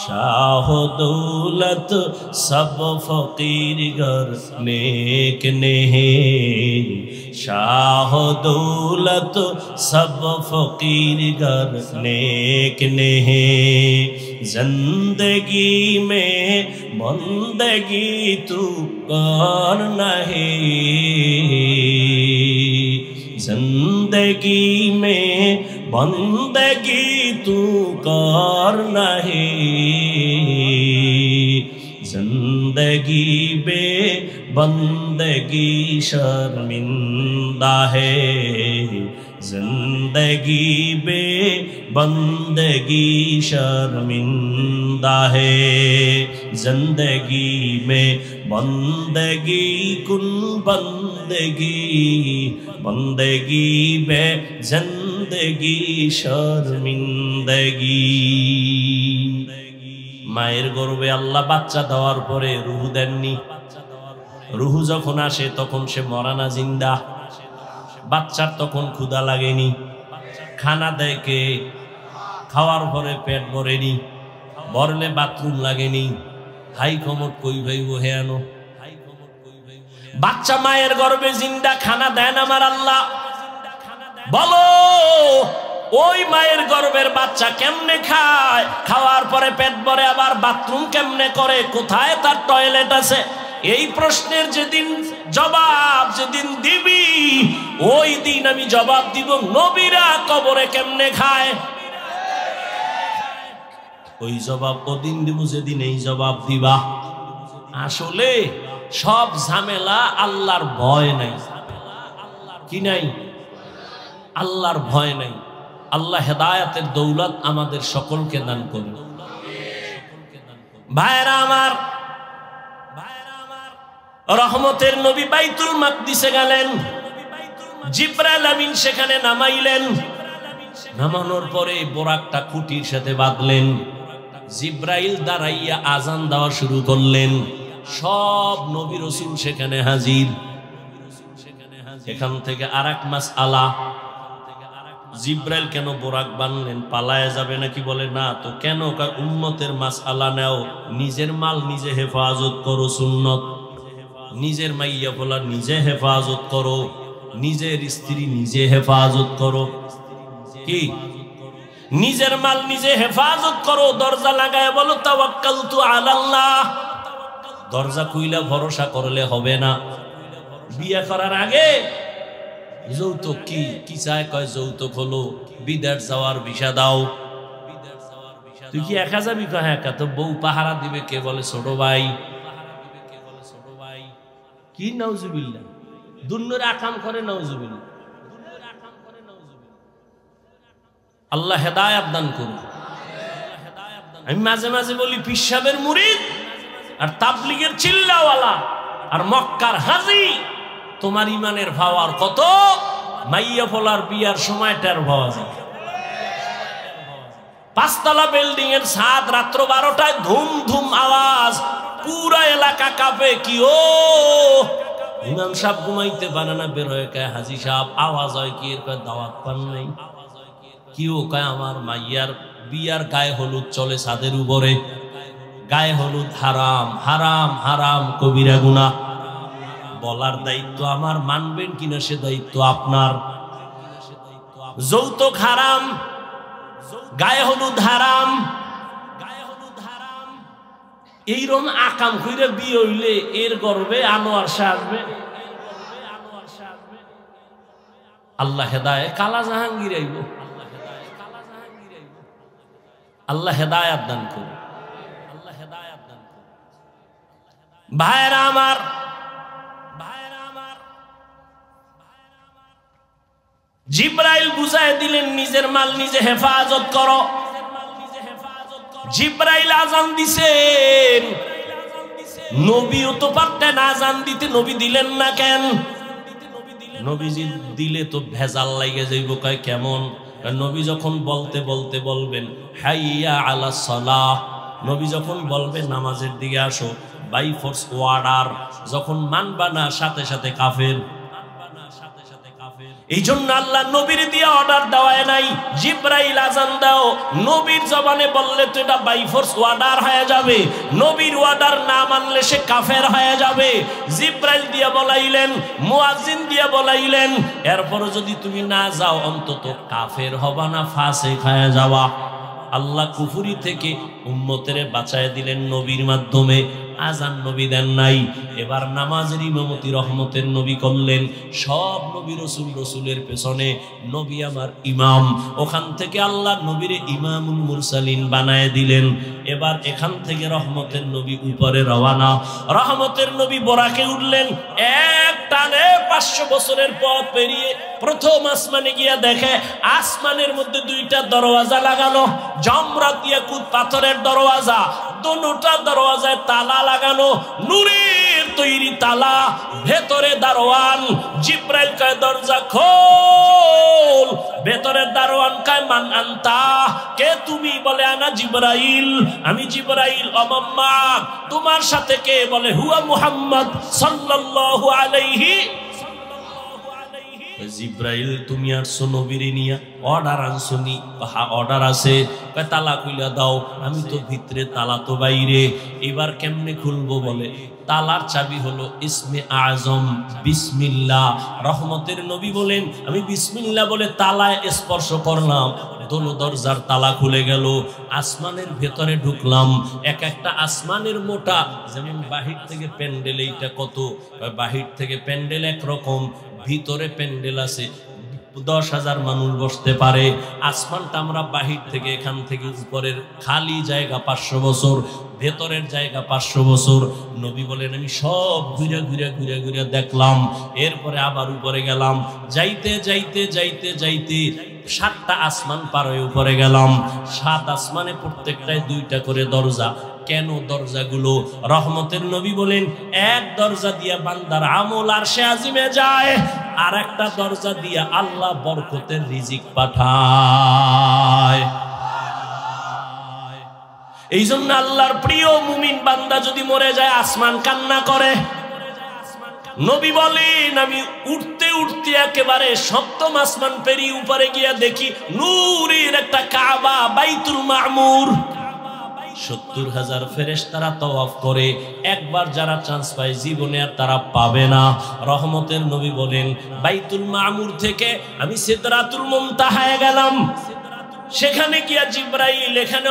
শাহ দৌলত সব ফকির গর নেক নেহে, শাহ দৌলত সব ফকির গর নেক নেহে, जिंदगी में बंदगी तू कर नहीं, जिंदगी में बंदगी तू कर नहीं, जिंदगी बे बंदगी शर्मिंदा है जिंदगी बे बंदगी शर्मिंदा है जिंदगी में बंदगी कुन बंदगी बंदगी बे जिंदगी शर्मिंदगी। মায়ের গর্ভে আল্লাহ বাচ্চা দেওয়ার পরে রূহ দেননি। রূহ যখন আসে তখন সে মরা না জিন্দা। বাচ্চার তখন ক্ষুধা লাগেনি, খানা দেয় কে? খাওয়ার পরে পেট ভরেনি, ভরলে বাথরুম লাগেনি। হাই কমট কই ভাইব হেয়ানো বাচ্চা মায়ের গর্ভে জিন্দা, খানা দেন আমার আল্লাহ। বলো ওই মায়ের গর্ভের বাচ্চা কেমনে খায়? খাওয়ার পরে পেট ভরে আবার বাথরুম কেমনে করে? কোথায় তার টয়লেট আছে? এই প্রশ্নের যেদিন জবাব যেদিন দিবি ওই দিন আমি জবাব দিব নবীরা কবরে কেমনে খায়। ওই জবাব ওদিন দিব যেদিন এই জবাব দিবা। আসলে সব ঝামেলা আল্লাহর ভয় নাই। কি নাই? আল্লাহর ভয় নাই। আল্লাহ হেদায়েতের দৌলত আমাদের সকলকে দান করুন। ভাইরা আমার, রহমতের নবী বাইতুল মাকদিসে গেলেন, জিবরাইল আমিন সেখানে নামাইলেন। নামানোর পরে বোরাকটা খুঁটির সাথে বাঁধলেন। জিবরাইল দাঁড়াইয়া আজান দেওয়া শুরু করলেন। সব নবী রাসূল সেখানে হাজির। এখান থেকে আরেক মাসআলা, জিবরাইল কেন বোরাক বানলেন? পালায়া যাবে নাকি? বলে না তো। কেন? উম্মতের মাসআলা নাও, নিজের মাল নিজে হেফাজত করো, সুন্নত। নিজের মাইয়া বলা নিজে হেফাজত করো, নিজের স্ত্রী নিজে হেফাজত করো। কি? নিজের মাল নিজে হেফাজত করো। দরজা লাগায় বলো তাওয়াক্কালতু আলাল্লাহ। দরজা খুইলা ভরসা করলে হবে না। বিয়ে করার আগে যৌতুক কি কি চায়? কয় যৌতুক হলো বিদেশ যাওয়ার ভিসা দাও। তুই কি একা যাবি? কয় একা। তো বউ পাহারা দিবে কে? বলে ছোট ভাই। কি নাউজুবিল্লাহ, দুনিয়ার আকাম করে নাউজুবিল্লাহ। আল্লাহ হেদায়েত দান করুন। আমি মাঝে মাঝে বলি পীর সাহেবের মুরিদ আর তাবলীগের চিল্লাওয়ালা আর মক্কার হাজী, তোমার ইমানের ভাও আর কত? মাইয়া ফলার বিয়ার সময় টের পাওয়া যায়। 5 তলা বিল্ডিং এর ছাদ, রাত্র 12টায় ধুম ধুম আওয়াজ, পুরা এলাকা কাঁপে। কি ও ইমাম সাহেব ঘুমাইতে পারে না, বের হয়ে কয় হাজী সাহেব আওয়াজ হয় কি? এর কয় দাওয়াত পান নাই। কি ও? কয় আমার মাইয়ার বিয়ার গায়ে হলুদ চলে ছাদের উপরে। গায়ে হলুদ হারাম, হারাম, হারাম, কবিরা গুনাহ। বলার দায়িত্ব আমার, মানবেন কিনা সে দায়িত্ব আপনার। যৌতুক হারাম, গায়ে হলুদ হারাম, এইরকম আকাম কইরা বিয়ে হইলে এর গর্বে আনোয়ার শাহ আসবে। আল্লাহ হেদায়েত, কালা জাহাঙ্গীর আইব। আল্লাহ হেদায়েত দান করুন। ভাইরা আমার, জিবরাইল বুঝায় দিলেন নিজের মাল নিজে হেফাজত করো। জিবরাইল আজান দিছেন, নবীও তো পারতেন আজান দিতে, নবী দিলেন না কেন? নবীজি দিলে তো ভেজাল লাগে যাইব। কয় কেমন? নবী যখন বলতে বলতে বলবেন হাইয়া আলাস সালাহ, নবী যখন বলবেন নামাজের দিকে আসো, বাই ফোর্স ওয়ার্ডার, যখন মানবা না সাথে সাথে কাফের। এই জন্য আল্লাহ নবীর দিয়ে অর্ডার দেওয়ায় নাই, জিবরাইল আজান দাও। নবীর জবানে বললে তো এটা বাই ফোর্স অর্ডার হয়ে যাবে, নবীর অর্ডার না মানলে সে কাফের হয়ে যাবে। জিবরাইল দিয়ে বলাইলেন, মুয়াজ্জিন দিয়ে বলাইলেন, এরপরও যদি তুমি না যাও অন্তত কাফের হবা না, ফাসিক হয়ে যাওয়া। আল্লাহ কুফরি থেকে উম্মতের বাঁচায় দিলেন নবীর মাধ্যমে। আজান নবী দেন নাই। এবার নামাজের ইমামতি রহমতের নবী করলেন। সব নবী রসুল, রসুলের পেছনে নবী আমার ইমাম। ওখান থেকে আল্লাহ নবীরে ইমামুল মুরসালিন বানায় দিলেন। এবার এখান থেকে রহমতের নবী উপরে রওয়ানা। রহমতের নবী বরাকে উঠলেন। এক টানে 500 বছরের পথ পেরিয়ে প্রথম আসমানে গিয়া দেখে আসমানের মধ্যে 2টা দরওয়াজা লাগানো, জামরাত ইয়াকুত পাথরের দরওয়াজা। দুটো দরওয়াজায় তালা লাগানো, নূরের তৈরি তালা। ভেতরে দারোয়ান। জিব্রাইল কয় দরজা খোল। ভেতরের দারোয়ান কয় মান আনতা, কে তুমি? বলে আনা জিব্রাইল, আমি জিব্রাইল। অমাম্মা তোমার সাথে কে? বলে হুয়া মুহাম্মদ সাল্লাল্লাহু আলাইহি। জিব্রাইল তুমি আসছো নবীরে নিয়া, অর্ডার আনছনি? হ্যাঁ অর্ডার আছে। তালা খুইলা দাও। আমি তো ভিতরে, তালা তো বাইরে। এবার কেমনে খুলবো? বলে তালার চাবি হলো ইসমে আজম বিসমিল্লাহ। রহমতের নবী বলেন আমি বিসমিল্লাহ বলে তালায় স্পর্শ করলাম, দোনো দরজার তালা খুলে গেল। আসমানের ভেতরে ঢুকলাম। এক একটা আসমানের মোটা, যেমন বাহির থেকে প্যান্ডেল, এইটা কত, বাহির থেকে প্যান্ডেল একরকম, ভিতরে প্যান্ডেল আছে 10,000 মানুষ বসতে পারে। আসমানটা আমরা বাহির থেকে, এখান থেকে উপরের খালি জায়গা 500 বছর, ভেতরের জায়গা 500 বছর। নবী বলেন আমি সব ঘুরে ঘুরে ঘুরে ঘুরে দেখলাম। এরপরে আবার উপরে গেলাম। যাইতে যাইতে যাইতে যাইতে 7টা আসমান পার হয়ে উপরে গেলাম। 7 আসমানে প্রত্যেকটায় 2টা করে দরজা। কেন দরজাগুলো? রহমতের নবী বলেন এক দরজা দিয়া বান্দার আমল আরশে আজিমে যায়, আর একটা দরজা দিয়া আল্লাহ বরকতের রিজিক পাঠায়। এই জন্য আল্লাহর প্রিয় মুমিন বান্দা যদি মরে যায় আসমান কান্না করে। নবী বলেন আমি উঠতে উঠতে একেবারে 7ম আসমান পেরিয়ে উপরে গিয়া দেখি নূরের একটা কাবা, বাইতুল মামুর। 70,000 ফেরেশতারা তওয়াফ করে। একবার যারা চান্স পায় জীবনে আর তারা পাবে না। রহমতের নবী বলেন বাইতুল মামুর থেকে আমি সিদরাতুল মুনতাহায় গেলাম। সেখানে গিয়া জিব্রাইল, এখানে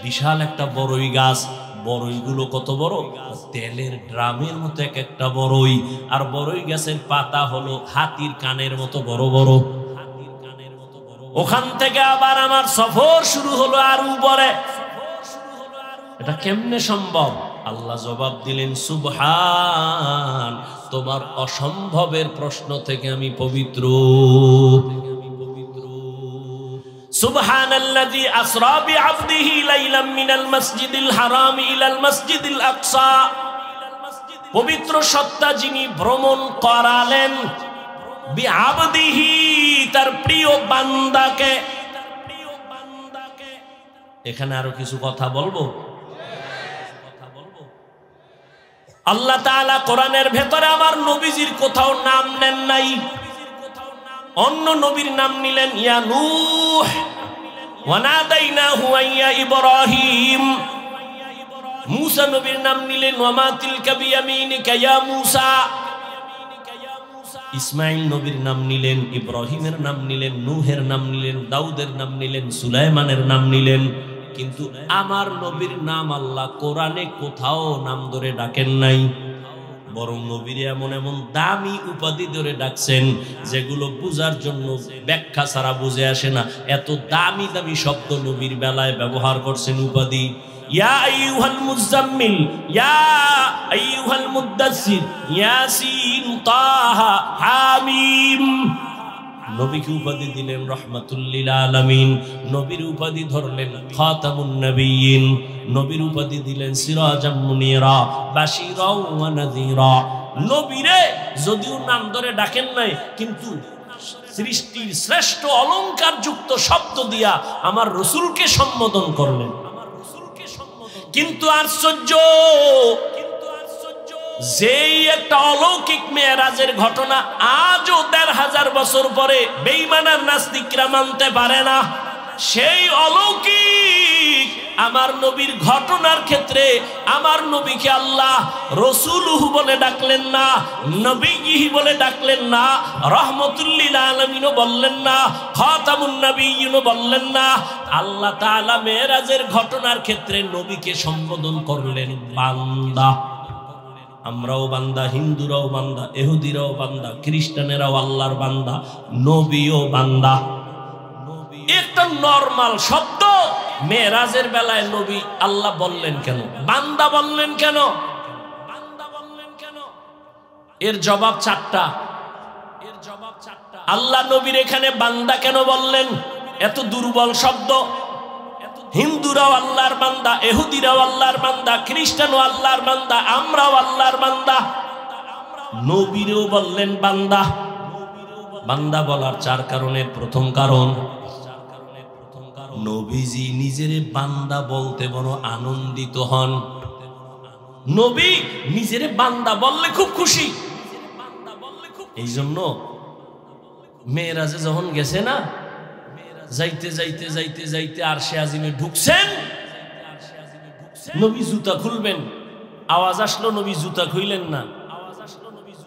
বিশাল একটা বড়ই গাছ। বড়ইগুলো কত বড়? তেলের ড্রামের মতো এক একটা বড়ই। আর বড়ই গাছের পাতা হলো হাতির কানের মতো বড় বড়। ওখান থেকে আবার আমার সফর শুরু হলো আর উপরে। এটা কেমনে সম্ভব? আল্লাহ জবাব দিলেন সুবহান, তোমার অসম্ভবের প্রশ্ন থেকে আমি পবিত্র। সুবহানাল্লাযী আসরা বিআবদিহি লাইলাম মিনাল মাসজিদিল হারাম ইলাল মাসজিদিল আকসা। পবিত্র সত্তা যিনি ভ্রমণ করালেন বিআবদিহি, তার প্রিয় বান্দাকে। এখানে আরো কিছু কথা বলবো। আল্লাহ তাআলা কোরআনের ভেতরে আমার নবীজির কোথাও নাম নেন নাই। অন্য নবীর নাম নিলেন ইয়া নূহ ওয়া নাদাইনাহু ইয়া ইব্রাহিম। মূসা নবীর নাম নিলেন ওয়া মা তিলকা বিয়ামিনিকা ইয়া মূসা। ইসমাইল নবীর নাম নিলেন, ইব্রাহিমের নাম নিলেন, নূহের নাম নিলেন, দাউদের নাম নিলেন, সুলাইমানের নাম নিলেন। কিন্তু আমার নবীর নাম আল্লাহ কোরআনে কোথাও নাম ধরে ডাকেন নাই। বরং নবীর এমন এমন দামি উপাধি ধরে ডাকছেন যেগুলো বুঝার জন্য ব্যাখ্যা ছাড়া বুঝে আসে না। এত দামি দামি শব্দ নবীর বেলায় ব্যবহার করছেন উপাধি। ইয়া আইয়ুহাল মুজাম্মিল, ইয়া আইয়ুহাল মুদ্দাসসির, ইয়াসিন, তাহা, হামিম। নবীকে উপাধি দিলেন রাহমাতুল লিল আলামিন। নবীর উপাধি ধরলেন খাতামুন নবিয়্যিন। নবীর উপাধি দিলেন সিরাজাম মুনিরা, বাশীরা ওয়া নাযীরা। নবীরে যদিও নাম ধরে ডাকেন নাই, কিন্তু সৃষ্টির শ্রেষ্ঠ অলংকার যুক্ত শব্দ দিয়া আমার রাসূলকে সম্বোধন করলেন। কিন্তু আশ্চর্য, যেই একটা অলৌকিক মেরাজের ঘটনা আজও ১৫০০ বছর পরে বেঈমান আর নাস্তিকরা মানতে পারে না। সেই অলৌকিক আমার নবীর ঘটনার ক্ষেত্রে আমার নবীকে আল্লাহ রাসূলুহু বলে ডাকলেন না, নবীহি বলে ডাকলেন না, রাহমাতুল লিল আলামিনও বললেন না, খাতামুন নবিয়্যিনও বললেন না। আল্লাহ তাআলা মেরাজের ঘটনার ক্ষেত্রে নবীকে সম্বোধন করলেন বান্দা। আমরাও বান্দা, হিন্দুরাও বান্দা, ইহুদিরাও বান্দা, খ্রিস্টানেরাও আল্লাহর বান্দা, নবীও বান্দা। একটা নরমাল শব্দ। মেরাজের বেলায় নবী আল্লাহ বললেন কেন, বান্দা বললেন কেন? এর জবাব চারটা। আল্লাহ নবীর এখানে বান্দা কেন বললেন? এত দুর্বল শব্দ। হিন্দুরাও আল্লাহর বান্দা, ইহুদিরাও আল্লাহর বান্দা, খ্রিস্টানও আল্লাহর বান্দা, আমরাও আল্লাহর বান্দা। নবীরও বললেন বান্দা। বান্দা বলার চার কারণের প্রথম কারণ, নবীজি নিজের বান্দা বলতে বড় আনন্দিত হন। নবী নিজের বান্দা বললে খুব খুশি। এই জন্য মেরাজে যখন গেছে না, যাইতে যাইতে যাইতে যাইতে আরশে আজিমে ঢুকছেন, নবী জুতা খুলবেন, আওয়াজ আসলো নবী জুতা খুইলেন না।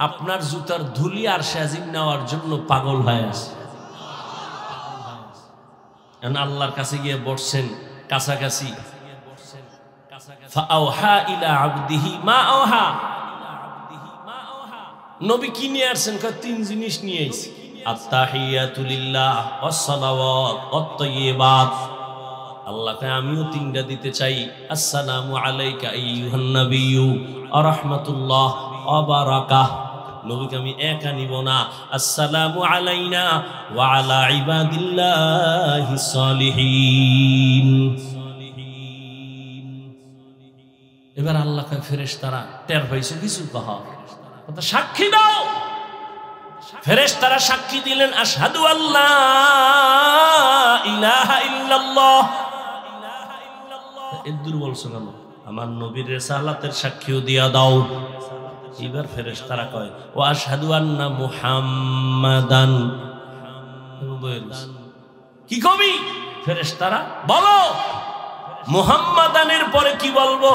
আপনার জুতার ধুলি আরশে আজিম নেওয়ার জন্য পাগল হয়ে আছে। আল্লাহর কাছে গিয়ে বসছেন কাছাকাছি। ফাআওহা ইলা আবদিহি মা আওহা। নবী কি নিয়ে আসছেন? তিন জিনিস নিয়ে আইছি। আত্তাহিয়াতু লিল্লাহ ওয়াস সালাওয়াত ওয়াত তাইয়্যিবাত। আল্লাহকে আমিও তিনটা দিতে চাই। আসসালামু আলাইকা আইয়ুহান নাবিয়্যু ওয়া রাহমাতুল্লাহ ওয়া বারাকাতুহু। নবীকে আমি একা নিব না। আসসালামু আলাইনা ওয়া আলা ইবাদিল্লাহিস সালিহিন। এবার আল্লাহ কয় ফেরেশতারা, টের পাইছো কিছু? কহ কথা সাক্ষী দাও। ফেরেশতারা সাক্ষী দিলেন, আশহাদু আল্লা ইলাহা ইল্লাল্লাহ। এর দুর্বল কেন? আমার নবীর রিসালাতের সাক্ষীও দিয়া দাও। এবার ফেরেশতারা কয় ওয়া আশহাদু আন্না মুহাম্মাদান। কি কবি? ফেরেশতারা বলো মুহাম্মাদানের পরে কি বলবো?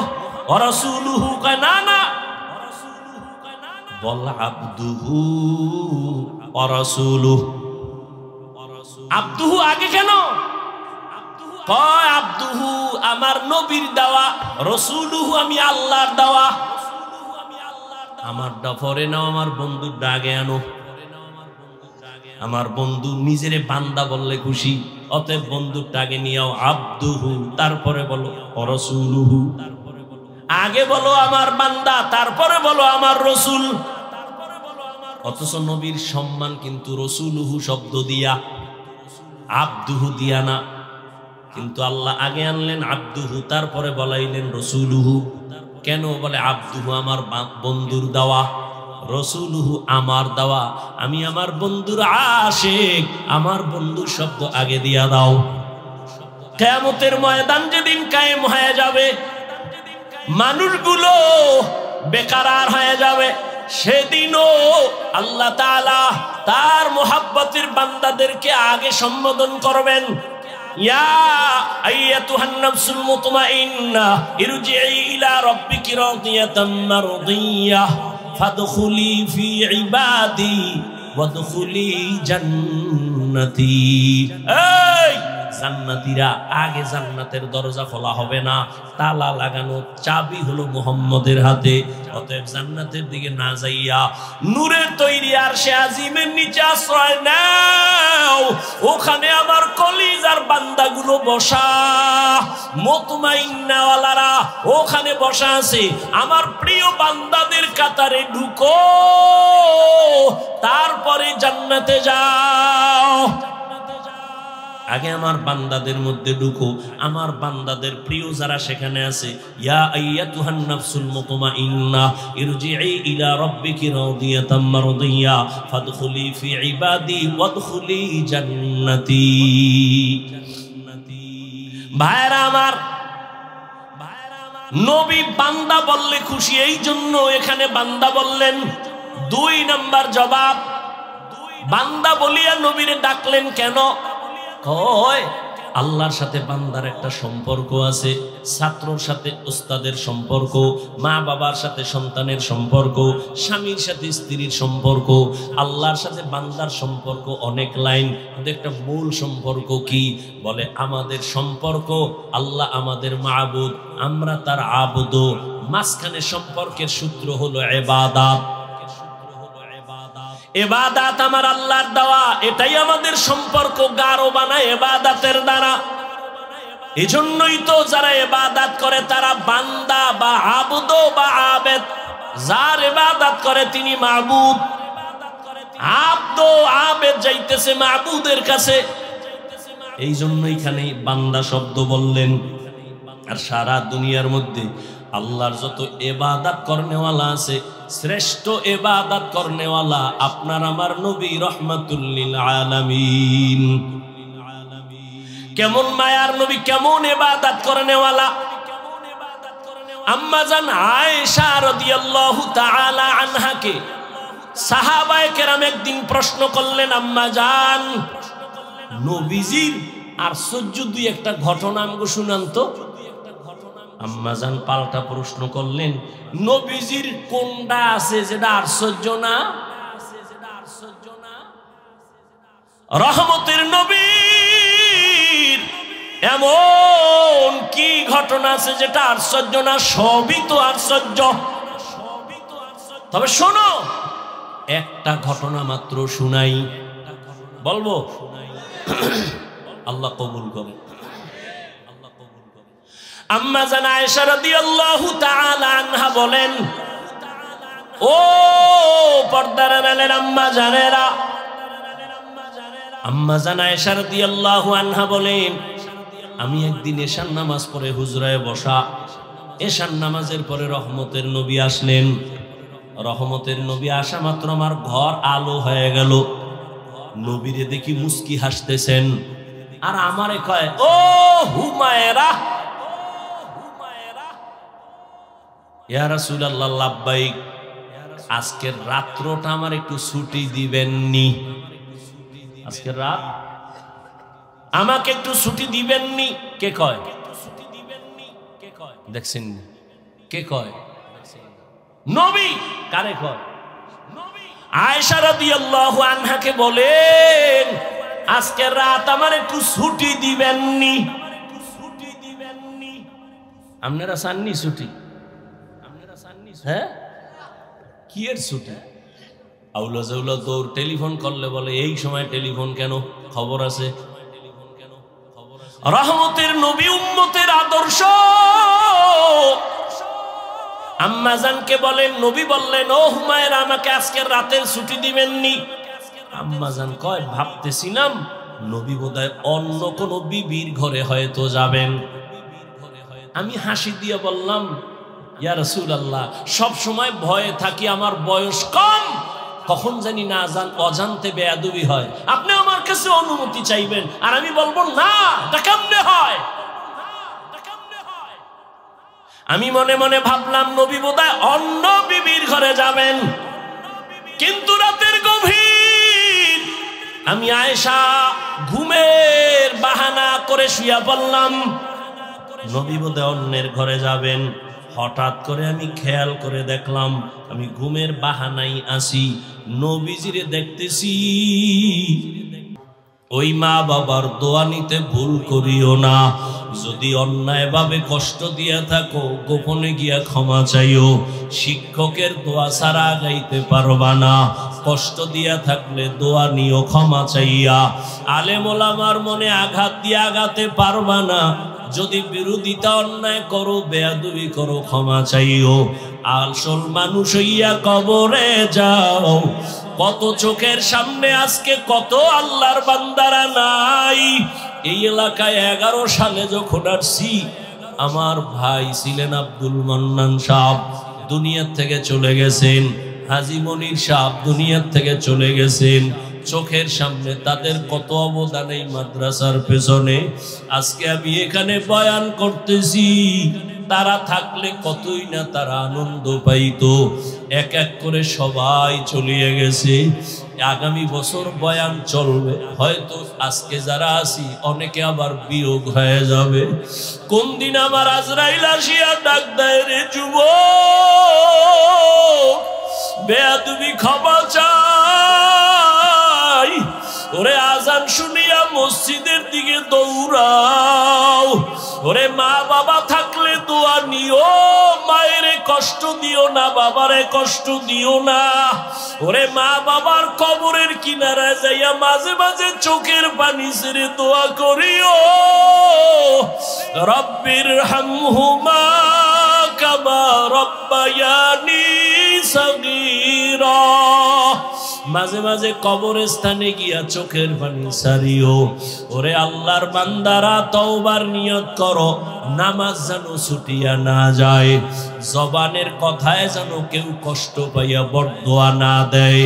ওয়া রাসূলুহু। কয় না না, বল আবদুহু ওয়া রাসূলুহু। আবদুহু আগে কেন? কয় আবদুহু আমার নবীর দেওয়া, রাসূলুহু আমি আল্লাহর দেওয়া। আমার পরে নাও, আমার বন্ধুর ডাকে আনো। আমার বন্ধু নিজের বান্দা বললে খুশি, অতএব বন্ধুর ডাকে নিয়াও আবদুহু, তারপরে বলো রাসূলুহু। আগে বলো আমার বান্দা, তারপরে বলো আমার রসুল। অথচ নবীর সম্মান কিন্তু রাসূলুহু শব্দ দিয়া, আবদুহু দিয়া না। কিন্তু আল্লাহ আগে আনলেন আবদুহু, তারপরে বলাইলেন রাসূলুহু। কেন বলে আবদুহু আমার বন্ধুর দেওয়া, রাসূলুহু আমার দেওয়া। আমি আমার বন্ধুর আশিক, আমার বন্ধুর শব্দ আগে দিয়া দাও। কিয়ামতের ময়দান যেদিন কায়েম হয়ে যাবে, মানুষগুলো বেকারার হয়ে যাবে, সেদিনও আল্লাহ তাআলা তার মুহাব্বতের বান্দাদেরকে আগে সম্বোধন করবেন। ইয়া আইয়াতুহান নাফসুল মুতমাইন্না ইরজিই ইলা রাব্বিকি রাদিয়াতাম মারদিয়াহ ফাদখুলি ফি ইবাদি ওয়াদখুলি জান্নাতি। এই জান্নাতীরা, আগে জান্নাতের দরজা খোলা হবে না, তালা লাগানো চাবি হলো মুহাম্মদের হাতে। অতএব জান্নাতের দিকে না যাইয়া নূরের তৈরি আরশে আজিমের নিচে আশ্রয় নাও। ওখানে আমার কলিজার বান্দাগুলো বসা, মুতমাইন্নাওয়ালারা ওখানে বসা আছে। আমার প্রিয় বান্দাদের কাতারে ঢুকো, তারপরে জান্নাতে যাও। আগে আমার বান্দাদের মধ্যে ঢুকো, আমার বান্দাদের প্রিয় যারা সেখানে আছে। ইয়া আইয়াতুহান নাফসুল মুতমাইন্না ইরজিই ইলা রাব্বিকি রাদিয়াতাম মারদিয়া ফাদখুলি ফি ইবাদি ওয়াদখুলি জান্নাতি। ভাইরা আমার, নবী বান্দা বললে খুশি, এই জন্য এখানে বান্দা বললেন। 2 নাম্বার জবাব, বান্দা বলিয়া নবীরে ডাকলেন কেন? কয় আল্লাহর সাথে বান্দার একটা সম্পর্ক আছে, ছাত্রর সাথে উস্তাদের সম্পর্ক, মা বাবার সাথে সন্তানের সম্পর্ক, স্বামীর সাথে স্ত্রীর সম্পর্ক। আল্লাহর সাথে বান্দার সম্পর্ক অনেক লাইন, কিন্তু একটা মূল সম্পর্ক কি? বলে আমাদের সম্পর্ক, আল্লাহ আমাদের মাবুদ, আমরা তার আবুদ। মাঝখানে সম্পর্কের সূত্র হলো ইবাদত। ইবাদত আমার আল্লাহর দেওয়া, এটাই আমাদের সম্পর্ক গাঢ় বানায় ইবাদতের দ্বারা। এজন্যই তো যারা ইবাদত করে তারা বান্দা বা আবুদ বা আবেদ। যার ইবাদত করে তিনি মাবুদ, আব্দ আবেদ যাইতেছে মাবুদের কাছে। এই জন্য এখানে বান্দা শব্দ বললেন। আর সারা দুনিয়ার মধ্যে আল্লাহর যত ইবাদত করনেওয়ালা আছে, শ্রেষ্ঠ ইবাদত করনেওয়ালা আপনার আমার নবী রাহমাতুল লিল আলামিন। কেমন মায়ার নবী, কেমন ইবাদত করনেওয়ালা। আম্মা জান আয়েশা রাদিয়াল্লাহু তাআলা আনহাকে সাহাবায়ে কেরাম একদিন প্রশ্ন করলেন, আম্মা জান নবীজির আশ্চর্য দুই একটা ঘটনা আমাকে শুনান তো। আম্মা জান পাল্টা প্রশ্ন করলেন, নবীজির কোনটা আছে যেটা আশ্চর্য না? রহমতের নবীর এমন কি ঘটনা আছে যেটা আশ্চর্য না? সবই তো আশ্চর্য। তবে শোনো, একটা ঘটনা মাত্র শুনাই, বলবো? আল্লাহ কবুল করে। আম্মা জান আয়েশা রাদিয়াল্লাহু তাআলা আনহা বলেন, ও পর্দার আড়ালের আম্মা জানেরা, আম্মা জান আয়েশা রাদিয়াল্লাহু আনহা বলেন, আমি একদিন এশার নামাজ পড়ে হুজরায় বসা। এশার নামাজের পরে রহমতের নবী আসলেন। রহমতের নবী আসা মাত্র আমার ঘর আলো হয়ে গেল। নবীরে দেখি মুস্কি হাসতেছেন, আর আমারে কয়, ও হুমায়রা। ইয়া রাসূলুল্লাহ, লাব্বাইক। আজকের রাত্রটা আমার একটু ছুটি দিবেননি? আজকের রাত আমাকে একটু ছুটি দিবেননি? কে কয়? দেখছেন কে কয়? নবী। কারে কয়? আয়েশা রাদিয়াল্লাহু আনহাকে বলেন, আজকের রাত আমার একটু ছুটি দিবেননি? আপনারা চাননি ছুটি? হ্যাঁ, কি এর ছুটি? আউলা জাউলা দৌড় টেলিফোন করলে বলে, এই সময় টেলিফোন কেন? খবর আছে। রহমতের নবী, উম্মতের আদর্শ। আম্মা জানকে বলেন, নবী বললেন, ও হুমায়রা, আমাকে আজকের রাতের ছুটি দিবেননি? আম্মা জান কয়, ভাবতেছিলাম নবী বোধহয় অন্য কোন বিবির ঘরে হয়তো যাবেন। আমি হাসি দিয়ে বললাম, ইয়া রাসূলুল্লাহ, সব সময় ভয়ে থাকি, আমার বয়স কম, কখন জানি না অজান্তে বেয়াদবি হয়। আপনি আমার কাছে অনুমতি চাইবেন, আর আমি বলবো না, এটা কেমনে হয়? আমি মনে মনে ভাবলাম, নবী বোধহয় অন্য বিবির ঘরে যাবেন। কিন্তু রাতের গভীর, আমি আয়েশা ঘুমের বাহানা করে শুয়ে পড়লাম, নবী বোধহয় অন্যের ঘরে যাবেন। হঠাৎ করে আমি খেয়াল করে দেখলাম, আমি ঘুমের বাহানাই আসি, নবীজিরে দেখতেছি। ওই মা বাবার দোয়া নিতে ভুল করিও না। যদি অন্যায় ভাবে কষ্ট দিয়া থাকো, গোপনে গিয়া ক্ষমা চাইও। শিক্ষকের দোয়া ছাড়া গাইতে পারবা না। কষ্ট দিয়া থাকলে দোয়া নিও ক্ষমা চাইয়া। আলেম ওলামার মনে আঘাত দিয়ে আগাতে পারবা না। যদি বিরোধিতা অন্যায় করো, বেয়াদবি করো, ক্ষমা চাইও। আসল মানুষ হইয়া কবরে যাও। কত চোখের সামনে আজকে কত আল্লাহর বান্দারা নাই। এই এলাকায় 11 সালে যখন আসছি, আমার ভাই ছিলেন আব্দুল মান্নান সাহেব, দুনিয়ার থেকে চলে গেছেন। হাজী মনির সাহেব দুনিয়ার থেকে চলে গেছেন। চোখের সামনে তাদের কত অবদান এই মাদ্রাসার পেছনে। আজকে আমি এখানে বয়ান করতেছি, তারা থাকলে কতই না তারা আনন্দ পাইতো। এক এক করে সবাই চলিয়ে গেছে। আগামী বছর বয়ান চলবে, হয়তো আজকে যারা আছি অনেকে আবার বিয়োগ হয়ে যাবে। কোন দিন আমার আজরাইল আসিয়া ডাক দেয়, রে যুবক বেয়াদবি ক্ষমা চাই, ওরে আজান শুনিয়া মসজিদের দিকে দৌড়াও, ওরে মা বাবা থাকলে দোয়া নিও, মায়ের কষ্ট দিও না, বাবারে কষ্ট দিও না, ওরে মা বাবার কবরের কিনারায় যাইয়া মাঝে মাঝে চোখের পানি ছেড়ে দোয়া করিও, রব্বির হামহুমা কামা রব্বায়ানি সগীরা। মাঝে মাঝে কবরস্থানে গিয়া চোখের পানি ছাড়িও। ওরে আল্লাহর বান্দারা, তওবার নিয়ত করো, নামাজ যেন ছুটিয়া না যায়, জবানের কথায় যেন কেউ কষ্ট পাইয়া বরদোয়া না দেয়।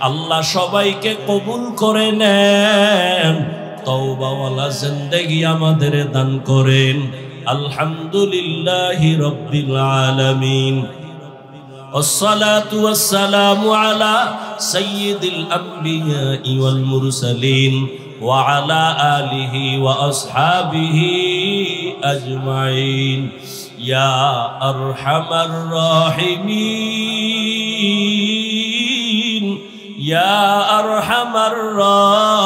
আল্লাহ সবাইকে কবুল করে নেন, তওবাওয়ালা জিন্দেগি আমাদের দান করেন। আলহামদুলিল্লাহি রাব্বিল আলামিন। والصلاة والسلام على سيد الأنبياء والمرسلين وعلى آله وأصحابه أجمعين يا أرحم الراحمين يا أرحم الراحمين